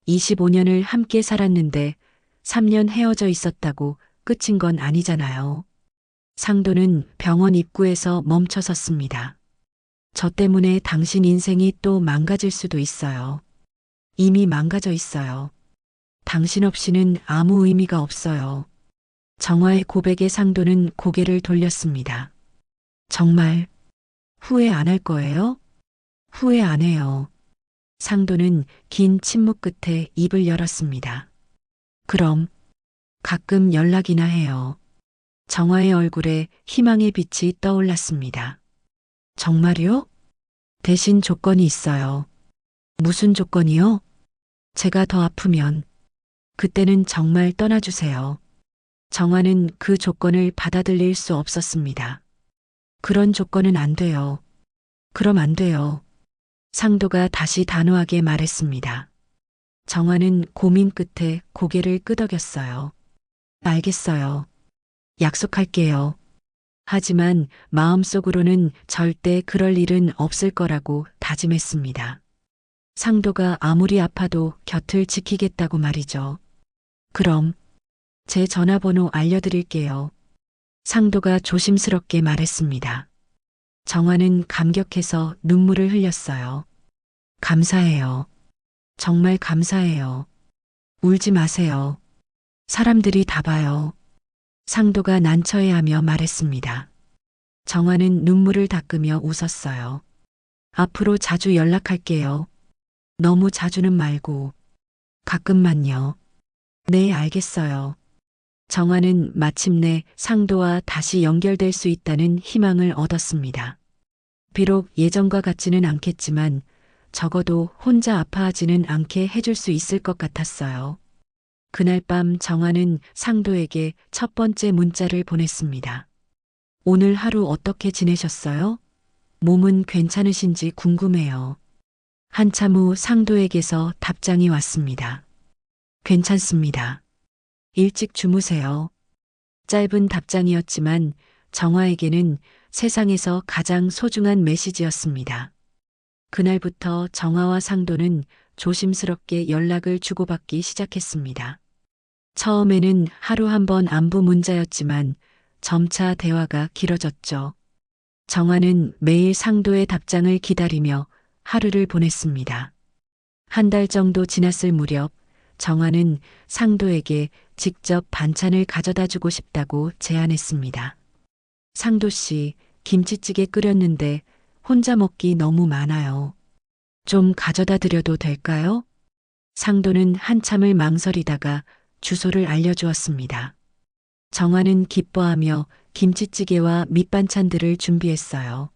25년을 함께 살았는데 3년 헤어져 있었다고 끝인 건 아니잖아요. 상도는 병원 입구에서 멈춰 섰습니다. 저 때문에 당신 인생이 또 망가질 수도 있어요. 이미 망가져 있어요. 당신 없이는 아무 의미가 없어요. 정화의 고백에 상도는 고개를 돌렸습니다. 정말 후회 안 할 거예요? 후회 안 해요. 상도는 긴 침묵 끝에 입을 열었습니다. 그럼 가끔 연락이나 해요. 정화의 얼굴에 희망의 빛이 떠올랐습니다. 정말요? 대신 조건이 있어요. 무슨 조건이요? 제가 더 아프면 그때는 정말 떠나주세요. 정화는 그 조건을 받아들일 수 없었습니다. 그런 조건은 안 돼요. 그럼 안 돼요. 상도가 다시 단호하게 말했습니다. 정화는 고민 끝에 고개를 끄덕였어요. 알겠어요. 약속할게요. 하지만 마음속으로는 절대 그럴 일은 없을 거라고 다짐했습니다. 상도가 아무리 아파도 곁을 지키겠다고 말이죠. 그럼 제 전화번호 알려드릴게요. 상도가 조심스럽게 말했습니다. 정화는 감격해서 눈물을 흘렸어요. 감사해요. 정말 감사해요. 울지 마세요. 사람들이 다 봐요. 상도가 난처해하며 말했습니다. 정화는 눈물을 닦으며 웃었어요. 앞으로 자주 연락할게요. 너무 자주는 말고 가끔만요. 네, 알겠어요. 정화는 마침내 상도와 다시 연결될 수 있다는 희망을 얻었습니다. 비록 예전과 같지는 않겠지만 적어도 혼자 아파하지는 않게 해줄 수 있을 것 같았어요. 그날 밤 정화는 상도에게 첫 번째 문자를 보냈습니다. 오늘 하루 어떻게 지내셨어요? 몸은 괜찮으신지 궁금해요. 한참 후 상도에게서 답장이 왔습니다. 괜찮습니다. 일찍 주무세요. 짧은 답장이었지만 정화에게는 세상에서 가장 소중한 메시지였습니다. 그날부터 정화와 상도는 조심스럽게 연락을 주고받기 시작했습니다. 처음에는 하루 한 번 안부 문자였지만 점차 대화가 길어졌죠. 정화는 매일 상도의 답장을 기다리며 하루를 보냈습니다. 한 달 정도 지났을 무렵 정화는 상도에게 직접 반찬을 가져다 주고 싶다고 제안했습니다. 상도 씨, 김치찌개 끓였는데 혼자 먹기 너무 많아요. 좀 가져다 드려도 될까요? 상도는 한참을 망설이다가 주소를 알려주었습니다. 정화는 기뻐하며 김치찌개와 밑반찬들을 준비했어요.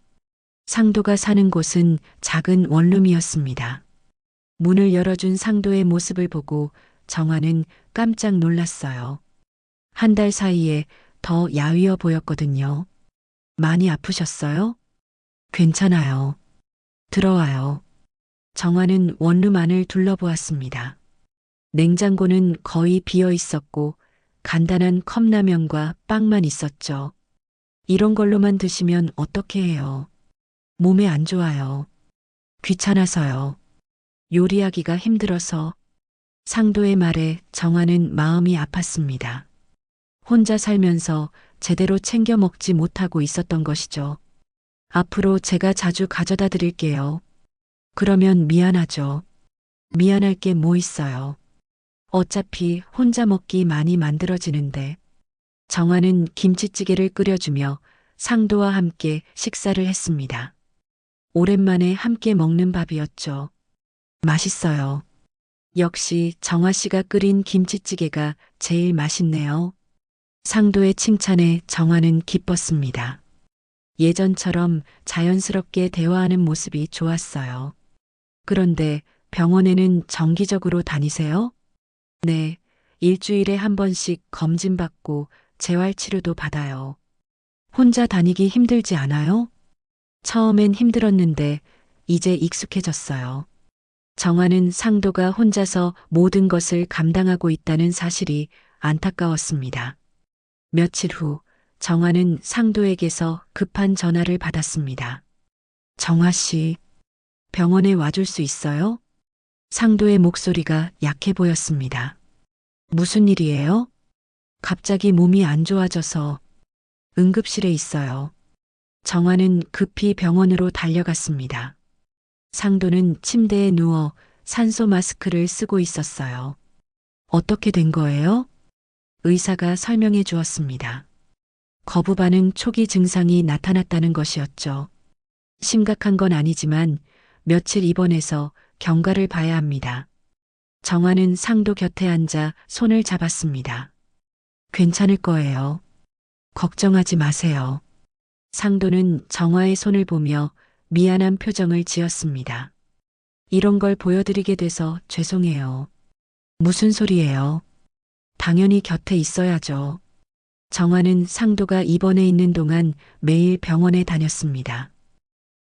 상도가 사는 곳은 작은 원룸이었습니다. 문을 열어준 상도의 모습을 보고 정화는 깜짝 놀랐어요. 한 달 사이에 더 야위어 보였거든요. 많이 아프셨어요? 괜찮아요. 들어와요. 정화는 원룸 안을 둘러보았습니다. 냉장고는 거의 비어 있었고 간단한 컵라면과 빵만 있었죠. 이런 걸로만 드시면 어떻게 해요? 몸에 안 좋아요. 귀찮아서요. 요리하기가 힘들어서. 상도의 말에 정화는 마음이 아팠습니다. 혼자 살면서 제대로 챙겨 먹지 못하고 있었던 것이죠. 앞으로 제가 자주 가져다 드릴게요. 그러면 미안하죠. 미안할 게 뭐 있어요. 어차피 혼자 먹기 많이 만들어지는데. 정화는 김치찌개를 끓여주며 상도와 함께 식사를 했습니다. 오랜만에 함께 먹는 밥이었죠. 맛있어요. 역시 정화 씨가 끓인 김치찌개가 제일 맛있네요. 상도의 칭찬에 정화는 기뻤습니다. 예전처럼 자연스럽게 대화하는 모습이 좋았어요. 그런데 병원에는 정기적으로 다니세요? 네, 일주일에 한 번씩 검진받고 재활치료도 받아요. 혼자 다니기 힘들지 않아요? 처음엔 힘들었는데 이제 익숙해졌어요. 정화는 상도가 혼자서 모든 것을 감당하고 있다는 사실이 안타까웠습니다. 며칠 후 정화는 상도에게서 급한 전화를 받았습니다. 정화 씨, 병원에 와줄 수 있어요? 상도의 목소리가 약해 보였습니다. 무슨 일이에요? 갑자기 몸이 안 좋아져서 응급실에 있어요. 정화는 급히 병원으로 달려갔습니다. 상도는 침대에 누워 산소 마스크를 쓰고 있었어요. 어떻게 된 거예요? 의사가 설명해 주었습니다. 거부 반응 초기 증상이 나타났다는 것이었죠. 심각한 건 아니지만 며칠 입원해서 경과를 봐야 합니다. 정화는 상도 곁에 앉아 손을 잡았습니다. 괜찮을 거예요. 걱정하지 마세요. 상도는 정화의 손을 보며 미안한 표정을 지었습니다. 이런 걸 보여드리게 돼서 죄송해요. 무슨 소리예요? 당연히 곁에 있어야죠. 정화는 상도가 입원해 있는 동안 매일 병원에 다녔습니다.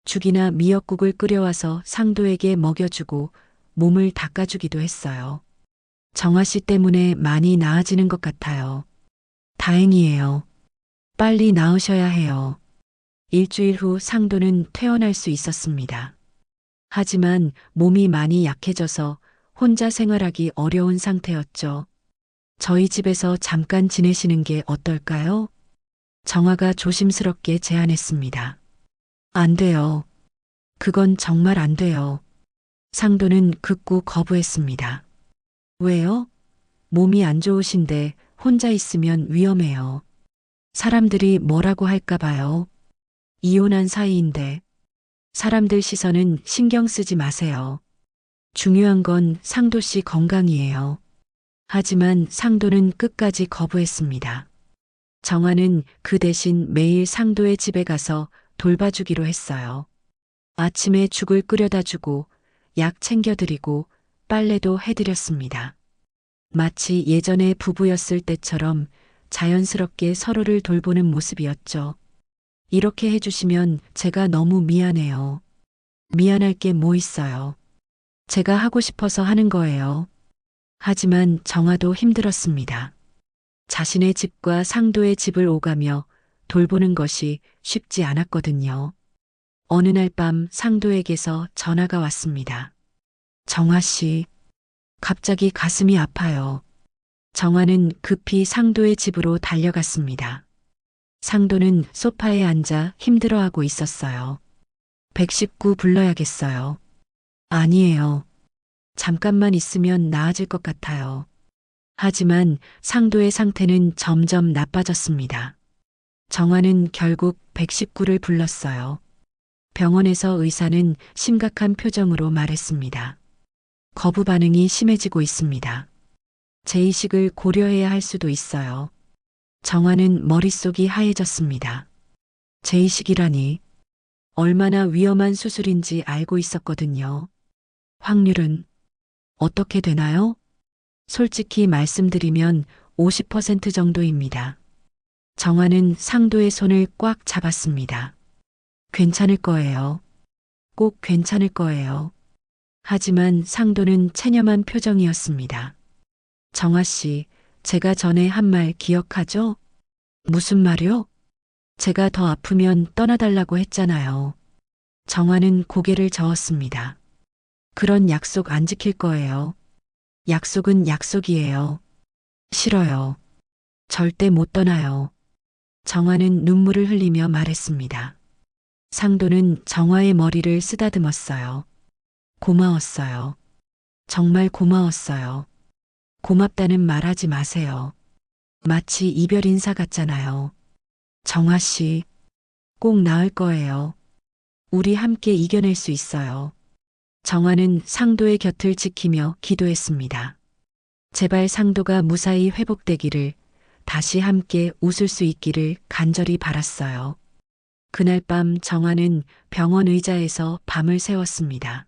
죽이나 미역국을 끓여와서 상도에게 먹여주고 몸을 닦아주기도 했어요. 정화 씨 때문에 많이 나아지는 것 같아요. 다행이에요. 빨리 나으셔야 해요. 일주일 후 상도는 퇴원할 수 있었습니다. 하지만 몸이 많이 약해져서 혼자 생활하기 어려운 상태였죠. 저희 집에서 잠깐 지내시는 게 어떨까요? 정화가 조심스럽게 제안했습니다. 안 돼요. 그건 정말 안 돼요. 상도는 극구 거부했습니다. 왜요? 몸이 안 좋으신데 혼자 있으면 위험해요. 사람들이 뭐라고 할까 봐요. 이혼한 사이인데 사람들 시선은 신경 쓰지 마세요. 중요한 건 상도 씨 건강이에요. 하지만 상도는 끝까지 거부했습니다. 정화는 그 대신 매일 상도의 집에 가서 돌봐주기로 했어요. 아침에 죽을 끓여다 주고 약 챙겨드리고 빨래도 해드렸습니다. 마치 예전에 부부였을 때처럼 자연스럽게 서로를 돌보는 모습이었죠. 이렇게 해주시면 제가 너무 미안해요. 미안할 게 뭐 있어요. 제가 하고 싶어서 하는 거예요. 하지만 정화도 힘들었습니다. 자신의 집과 상도의 집을 오가며 돌보는 것이 쉽지 않았거든요. 어느 날 밤 상도에게서 전화가 왔습니다. 정화 씨, 갑자기 가슴이 아파요. 정화는 급히 상도의 집으로 달려갔습니다. 상도는 소파에 앉아 힘들어하고 있었어요. 119 불러야겠어요. 아니에요. 잠깐만 있으면 나아질 것 같아요. 하지만 상도의 상태는 점점 나빠졌습니다. 정화는 결국 119를 불렀어요. 병원에서 의사는 심각한 표정으로 말했습니다. 거부 반응이 심해지고 있습니다. 재이식을 고려해야 할 수도 있어요. 정화는 머릿속이 하얘졌습니다. 재이식이라니 얼마나 위험한 수술인지 알고 있었거든요. 확률은 어떻게 되나요? 솔직히 말씀드리면 50% 정도입니다. 정화는 상도의 손을 꽉 잡았습니다. 괜찮을 거예요. 꼭 괜찮을 거예요. 하지만 상도는 체념한 표정이었습니다. 정화 씨, 제가 전에 한 말 기억하죠? 무슨 말이요? 제가 더 아프면 떠나달라고 했잖아요. 정화는 고개를 저었습니다. 그런 약속 안 지킬 거예요. 약속은 약속이에요. 싫어요. 절대 못 떠나요. 정화는 눈물을 흘리며 말했습니다. 상도는 정화의 머리를 쓰다듬었어요. 고마웠어요. 정말 고마웠어요. 고맙다는 말하지 마세요. 마치 이별 인사 같잖아요. 정화 씨, 꼭 나을 거예요. 우리 함께 이겨낼 수 있어요. 정화는 상도의 곁을 지키며 기도했습니다. 제발 상도가 무사히 회복되기를, 다시 함께 웃을 수 있기를 간절히 바랐어요. 그날 밤 정화는 병원 의자에서 밤을 새웠습니다.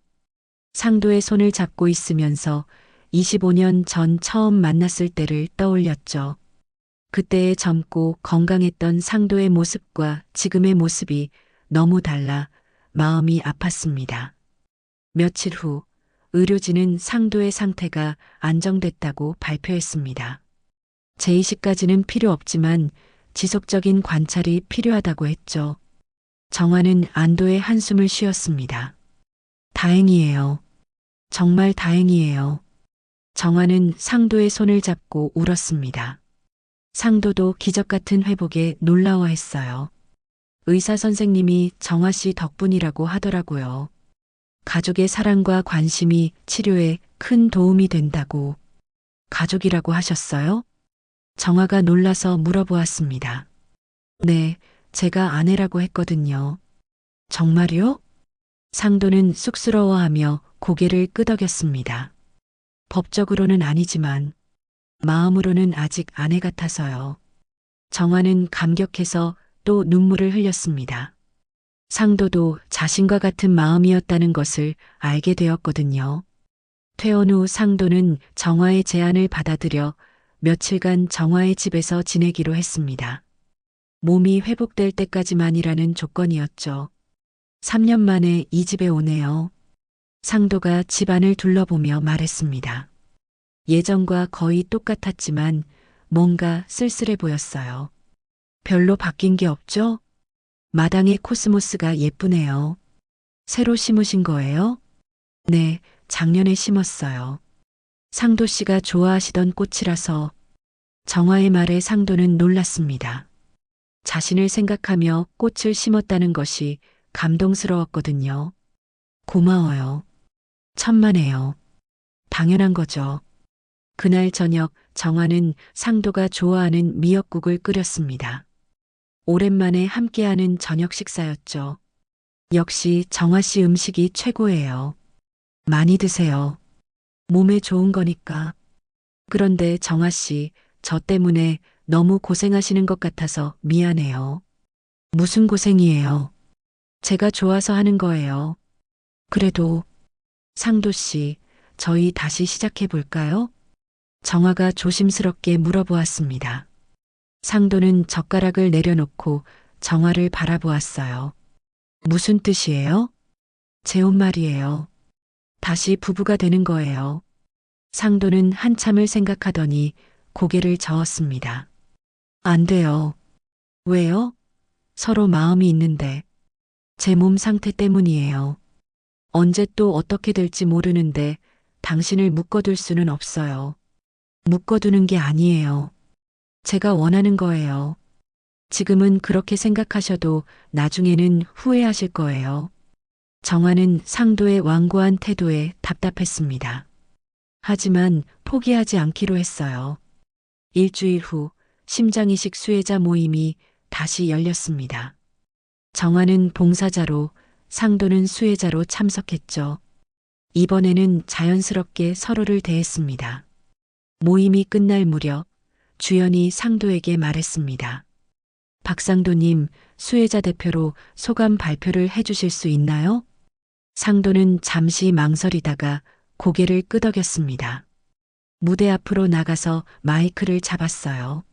상도의 손을 잡고 있으면서 25년 전 처음 만났을 때를 떠올렸죠. 그때의 젊고 건강했던 상도의 모습과 지금의 모습이 너무 달라 마음이 아팠습니다. 며칠 후 의료진은 상도의 상태가 안정됐다고 발표했습니다. 재이식까지는 필요 없지만 지속적인 관찰이 필요하다고 했죠. 정화는 안도의 한숨을 쉬었습니다. 다행이에요. 정말 다행이에요. 정화는 상도의 손을 잡고 울었습니다. 상도도 기적 같은 회복에 놀라워했어요. 의사 선생님이 정화 씨 덕분이라고 하더라고요. 가족의 사랑과 관심이 치료에 큰 도움이 된다고. 가족이라고 하셨어요? 정화가 놀라서 물어보았습니다. 네, 제가 아내라고 했거든요. 정말요? 상도는 쑥스러워하며 고개를 끄덕였습니다. 법적으로는 아니지만 마음으로는 아직 아내 같아서요. 정화는 감격해서 또 눈물을 흘렸습니다. 상도도 자신과 같은 마음이었다는 것을 알게 되었거든요. 퇴원 후 상도는 정화의 제안을 받아들여 며칠간 정화의 집에서 지내기로 했습니다. 몸이 회복될 때까지만이라는 조건이었죠. 3년 만에 이 집에 오네요. 상도가 집안을 둘러보며 말했습니다. 예전과 거의 똑같았지만 뭔가 쓸쓸해 보였어요. 별로 바뀐 게 없죠? 마당의 코스모스가 예쁘네요. 새로 심으신 거예요? 네, 작년에 심었어요. 상도 씨가 좋아하시던 꽃이라서. 정화의 말에 상도는 놀랐습니다. 자신을 생각하며 꽃을 심었다는 것이 감동스러웠거든요. 고마워요. 천만에요. 당연한 거죠. 그날 저녁 정화는 상도가 좋아하는 미역국을 끓였습니다. 오랜만에 함께하는 저녁 식사였죠. 역시 정화 씨 음식이 최고예요. 많이 드세요. 몸에 좋은 거니까. 그런데 정화 씨, 저 때문에 너무 고생하시는 것 같아서 미안해요. 무슨 고생이에요? 제가 좋아서 하는 거예요. 그래도 상도 씨, 저희 다시 시작해 볼까요? 정화가 조심스럽게 물어보았습니다. 상도는 젓가락을 내려놓고 정화를 바라보았어요. 무슨 뜻이에요? 제 온 말이에요. 다시 부부가 되는 거예요. 상도는 한참을 생각하더니 고개를 저었습니다. 안 돼요. 왜요? 서로 마음이 있는데. 제 몸 상태 때문이에요. 언제 또 어떻게 될지 모르는데 당신을 묶어둘 수는 없어요. 묶어두는 게 아니에요. 제가 원하는 거예요. 지금은 그렇게 생각하셔도 나중에는 후회하실 거예요. 정화는 상도의 완고한 태도에 답답했습니다. 하지만 포기하지 않기로 했어요. 일주일 후 심장이식 수혜자 모임이 다시 열렸습니다. 정화는 봉사자로, 상도는 수혜자로 참석했죠. 이번에는 자연스럽게 서로를 대했습니다. 모임이 끝날 무렵 주연이 상도에게 말했습니다. 박상도님, 수혜자 대표로 소감 발표를 해주실 수 있나요? 상도는 잠시 망설이다가 고개를 끄덕였습니다. 무대 앞으로 나가서 마이크를 잡았어요.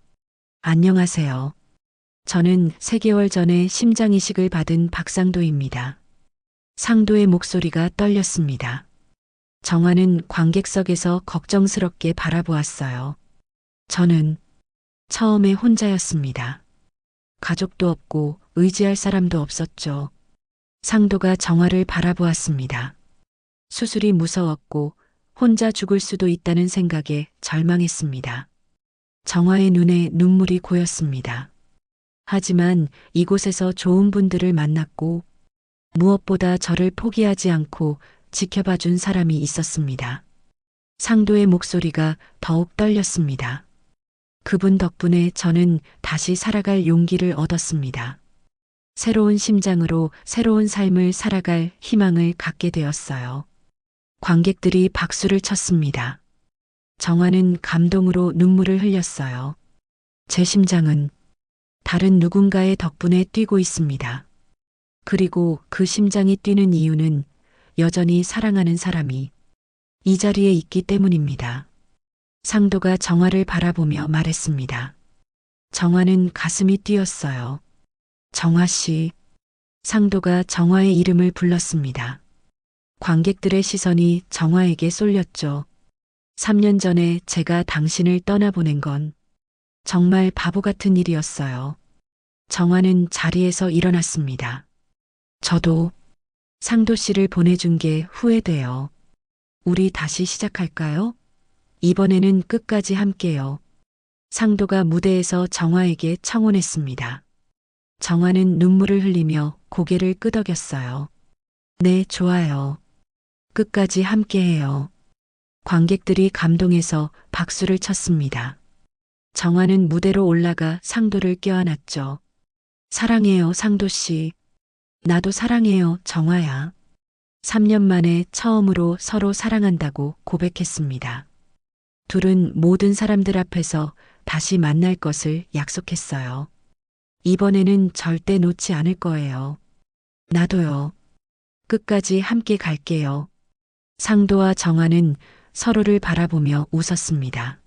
안녕하세요. 저는 3개월 전에 심장이식을 받은 박상도입니다. 상도의 목소리가 떨렸습니다. 정화는 관객석에서 걱정스럽게 바라보았어요. 저는 처음에 혼자였습니다. 가족도 없고 의지할 사람도 없었죠. 상도가 정화를 바라보았습니다. 수술이 무서웠고 혼자 죽을 수도 있다는 생각에 절망했습니다. 정화의 눈에 눈물이 고였습니다. 하지만 이곳에서 좋은 분들을 만났고 무엇보다 저를 포기하지 않고 지켜봐 준 사람이 있었습니다. 상도의 목소리가 더욱 떨렸습니다. 그분 덕분에 저는 다시 살아갈 용기를 얻었습니다. 새로운 심장으로 새로운 삶을 살아갈 희망을 갖게 되었어요. 관객들이 박수를 쳤습니다. 정화는 감동으로 눈물을 흘렸어요. 제 심장은 다른 누군가의 덕분에 뛰고 있습니다. 그리고 그 심장이 뛰는 이유는 여전히 사랑하는 사람이 이 자리에 있기 때문입니다. 상도가 정화를 바라보며 말했습니다. 정화는 가슴이 뛰었어요. 정화 씨. 상도가 정화의 이름을 불렀습니다. 관객들의 시선이 정화에게 쏠렸죠. 3년 전에 제가 당신을 떠나보낸 건 정말 바보 같은 일이었어요. 정화는 자리에서 일어났습니다. 저도 상도 씨를 보내준 게 후회돼요. 우리 다시 시작할까요? 이번에는 끝까지 함께요. 상도가 무대에서 정화에게 청혼했습니다. 정화는 눈물을 흘리며 고개를 끄덕였어요. 네, 좋아요. 끝까지 함께해요. 관객들이 감동해서 박수를 쳤습니다. 정화는 무대로 올라가 상도를 껴안았죠. 사랑해요, 상도 씨. 나도 사랑해요, 정화야. 3년 만에 처음으로 서로 사랑한다고 고백했습니다. 둘은 모든 사람들 앞에서 다시 만날 것을 약속했어요. 이번에는 절대 놓지 않을 거예요. 나도요. 끝까지 함께 갈게요. 상도와 정화는 서로를 바라보며 웃었습니다.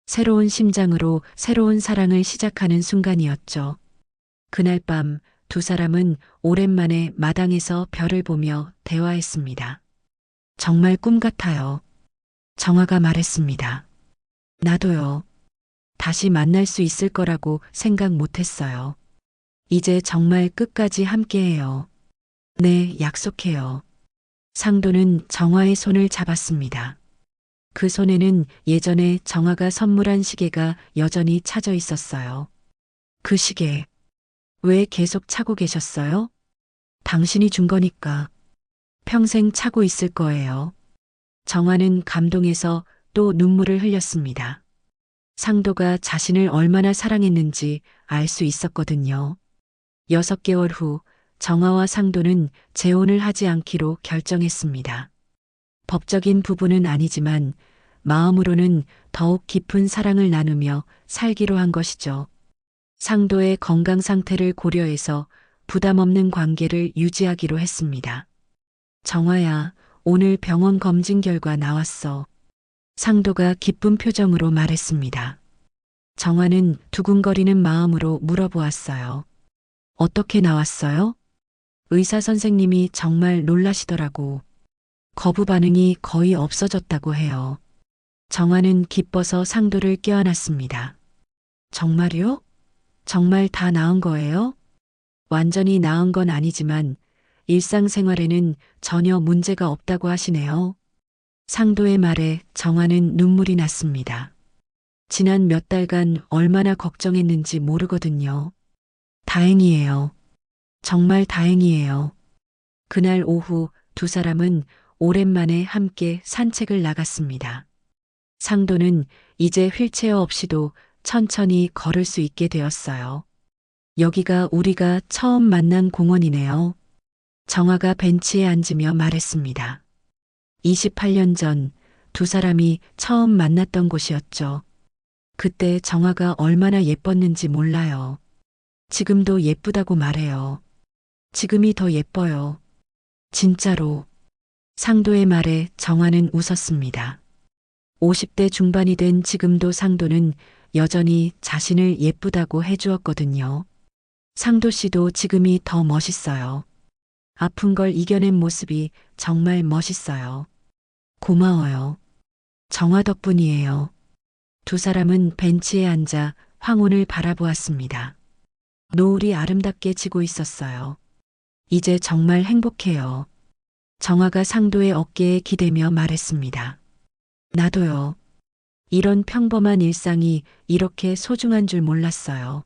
새로운 심장으로 새로운 사랑을 시작하는 순간이었죠. 그날 밤 두 사람은 오랜만에 마당에서 별을 보며 대화했습니다. 정말 꿈 같아요. 정화가 말했습니다. 나도요. 다시 만날 수 있을 거라고 생각 못 했어요. 이제 정말 끝까지 함께해요. 네, 약속해요. 상도는 정화의 손을 잡았습니다. 그 손에는 예전에 정화가 선물한 시계가 여전히 차져 있었어요. 그 시계, 왜 계속 차고 계셨어요? 당신이 준 거니까. 평생 차고 있을 거예요. 정화는 감동해서 또 눈물을 흘렸습니다. 상도가 자신을 얼마나 사랑했는지 알 수 있었거든요. 6개월 후 정화와 상도는 재혼을 하지 않기로 결정했습니다. 법적인 부분은 아니지만 마음으로는 더욱 깊은 사랑을 나누며 살기로 한 것이죠. 상도의 건강 상태를 고려해서 부담 없는 관계를 유지하기로 했습니다. 정화야, 오늘 병원 검진 결과 나왔어. 상도가 기쁜 표정으로 말했습니다. 정화는 두근거리는 마음으로 물어보았어요. 어떻게 나왔어요? 의사 선생님이 정말 놀라시더라고. 거부 반응이 거의 없어졌다고 해요. 정화는 기뻐서 상도를 껴안았습니다. 정말요? 정말 다 나은 거예요? 완전히 나은 건 아니지만 일상생활에는 전혀 문제가 없다고 하시네요. 상도의 말에 정화는 눈물이 났습니다. 지난 몇 달간 얼마나 걱정했는지 모르거든요. 다행이에요. 정말 다행이에요. 그날 오후 두 사람은 오랜만에 함께 산책을 나갔습니다. 상도는 이제 휠체어 없이도 천천히 걸을 수 있게 되었어요. 여기가 우리가 처음 만난 공원이네요. 정화가 벤치에 앉으며 말했습니다. 28년 전 두 사람이 처음 만났던 곳이었죠. 그때 정화가 얼마나 예뻤는지 몰라요. 지금도 예쁘다고 말해요. 지금이 더 예뻐요. 진짜로. 상도의 말에 정화는 웃었습니다. 50대 중반이 된 지금도 상도는 여전히 자신을 예쁘다고 해주었거든요. 상도 씨도 지금이 더 멋있어요. 아픈 걸 이겨낸 모습이 정말 멋있어요. 고마워요. 정화 덕분이에요. 두 사람은 벤치에 앉아 황혼을 바라보았습니다. 노을이 아름답게 지고 있었어요. 이제 정말 행복해요. 정화가 상도의 어깨에 기대며 말했습니다. 나도요. 이런 평범한 일상이 이렇게 소중한 줄 몰랐어요.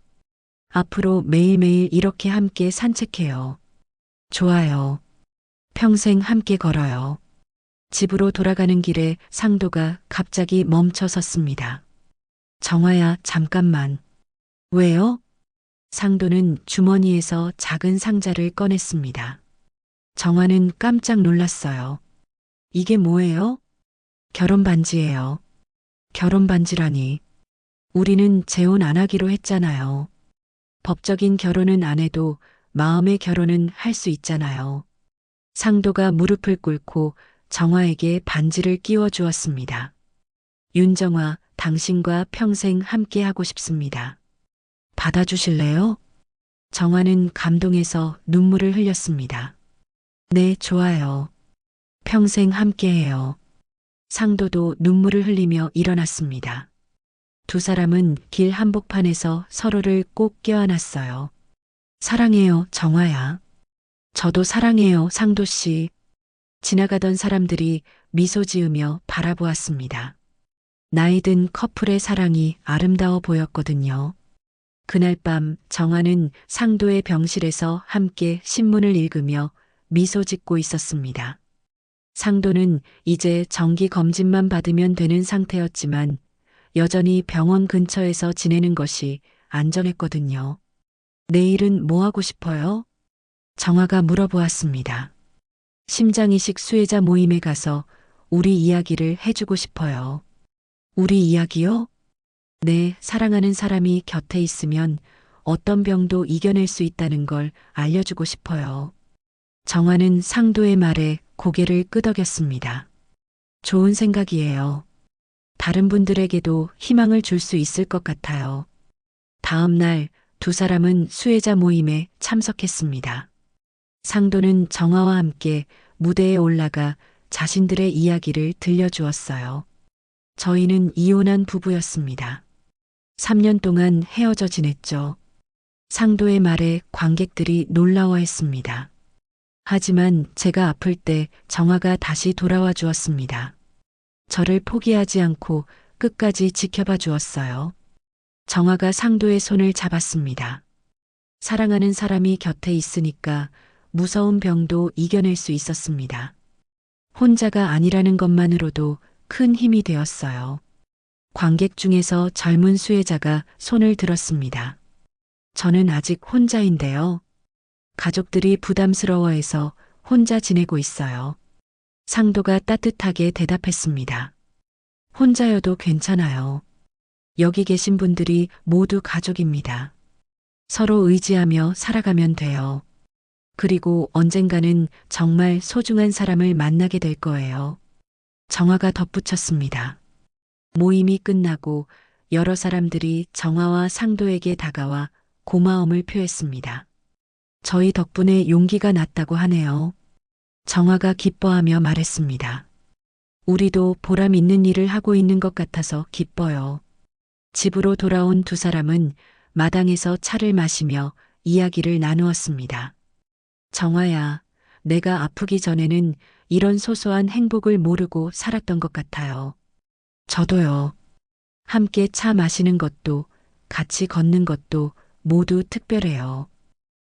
앞으로 매일매일 이렇게 함께 산책해요. 좋아요. 평생 함께 걸어요. 집으로 돌아가는 길에 상도가 갑자기 멈춰 섰습니다. 정화야, 잠깐만. 왜요? 상도는 주머니에서 작은 상자를 꺼냈습니다. 정화는 깜짝 놀랐어요. 이게 뭐예요? 결혼 반지예요. 결혼 반지라니. 우리는 재혼 안 하기로 했잖아요. 법적인 결혼은 안 해도 마음의 결혼은 할 수 있잖아요. 상도가 무릎을 꿇고 정화에게 반지를 끼워 주었습니다. 윤정화, 당신과 평생 함께 하고 싶습니다. 받아주실래요? 정화는 감동해서 눈물을 흘렸습니다. 네, 좋아요. 평생 함께해요. 상도도 눈물을 흘리며 일어났습니다. 두 사람은 길 한복판에서 서로를 꼭 껴안았어요. 사랑해요, 정화야. 저도 사랑해요, 상도 씨. 지나가던 사람들이 미소 지으며 바라보았습니다. 나이든 커플의 사랑이 아름다워 보였거든요. 그날 밤 정화는 상도의 병실에서 함께 신문을 읽으며 미소 짓고 있었습니다. 상도는 이제 정기 검진만 받으면 되는 상태였지만 여전히 병원 근처에서 지내는 것이 안전했거든요. 내일은 뭐 하고 싶어요? 정화가 물어보았습니다. 심장이식 수혜자 모임에 가서 우리 이야기를 해주고 싶어요. 우리 이야기요? 네, 사랑하는 사람이 곁에 있으면 어떤 병도 이겨낼 수 있다는 걸 알려주고 싶어요. 정화는 상도의 말에 고개를 끄덕였습니다. 좋은 생각이에요. 다른 분들에게도 희망을 줄 수 있을 것 같아요. 다음 날 두 사람은 수혜자 모임에 참석했습니다. 상도는 정화와 함께 무대에 올라가 자신들의 이야기를 들려주었어요. 저희는 이혼한 부부였습니다. 3년 동안 헤어져 지냈죠. 상도의 말에 관객들이 놀라워했습니다. 하지만 제가 아플 때 정화가 다시 돌아와 주었습니다. 저를 포기하지 않고 끝까지 지켜봐 주었어요. 정화가 상도의 손을 잡았습니다. 사랑하는 사람이 곁에 있으니까 무서운 병도 이겨낼 수 있었습니다. 혼자가 아니라는 것만으로도 큰 힘이 되었어요. 관객 중에서 젊은 수혜자가 손을 들었습니다. 저는 아직 혼자인데요. 가족들이 부담스러워해서 혼자 지내고 있어요. 상도가 따뜻하게 대답했습니다. 혼자여도 괜찮아요. 여기 계신 분들이 모두 가족입니다. 서로 의지하며 살아가면 돼요. 그리고 언젠가는 정말 소중한 사람을 만나게 될 거예요. 정화가 덧붙였습니다. 모임이 끝나고 여러 사람들이 정화와 상도에게 다가와 고마움을 표했습니다. 저희 덕분에 용기가 났다고 하네요. 정화가 기뻐하며 말했습니다. 우리도 보람 있는 일을 하고 있는 것 같아서 기뻐요. 집으로 돌아온 두 사람은 마당에서 차를 마시며 이야기를 나누었습니다. 정화야, 내가 아프기 전에는 이런 소소한 행복을 모르고 살았던 것 같아요. 저도요. 함께 차 마시는 것도, 같이 걷는 것도 모두 특별해요.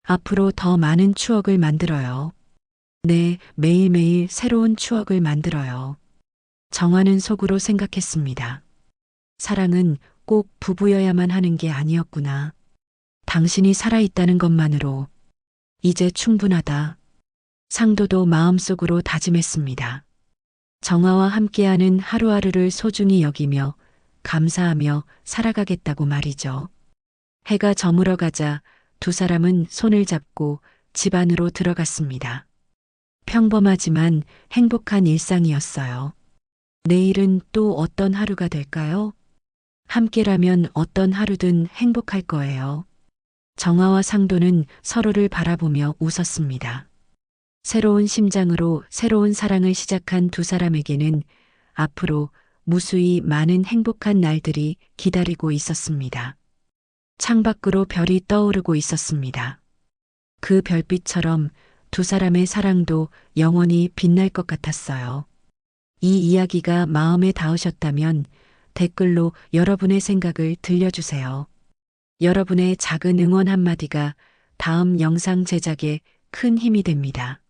앞으로 더 많은 추억을 만들어요. 네, 매일매일 새로운 추억을 만들어요. 정화는 속으로 생각했습니다. 사랑은 꼭 부부여야만 하는 게 아니었구나. 당신이 살아있다는 것만으로 이제 충분하다. 상도도 마음속으로 다짐했습니다. 정화와 함께하는 하루하루를 소중히 여기며 감사하며 살아가겠다고 말이죠. 해가 저물어 가자 두 사람은 손을 잡고 집 안으로 들어갔습니다. 평범하지만 행복한 일상이었어요. 내일은 또 어떤 하루가 될까요? 함께라면 어떤 하루든 행복할 거예요. 정화와 상도는 서로를 바라보며 웃었습니다. 새로운 심장으로 새로운 사랑을 시작한 두 사람에게는 앞으로 무수히 많은 행복한 날들이 기다리고 있었습니다. 창밖으로 별이 떠오르고 있었습니다. 그 별빛처럼 두 사람의 사랑도 영원히 빛날 것 같았어요. 이 이야기가 마음에 닿으셨다면 댓글로 여러분의 생각을 들려주세요. 여러분의 작은 응원 한마디가 다음 영상 제작에 큰 힘이 됩니다.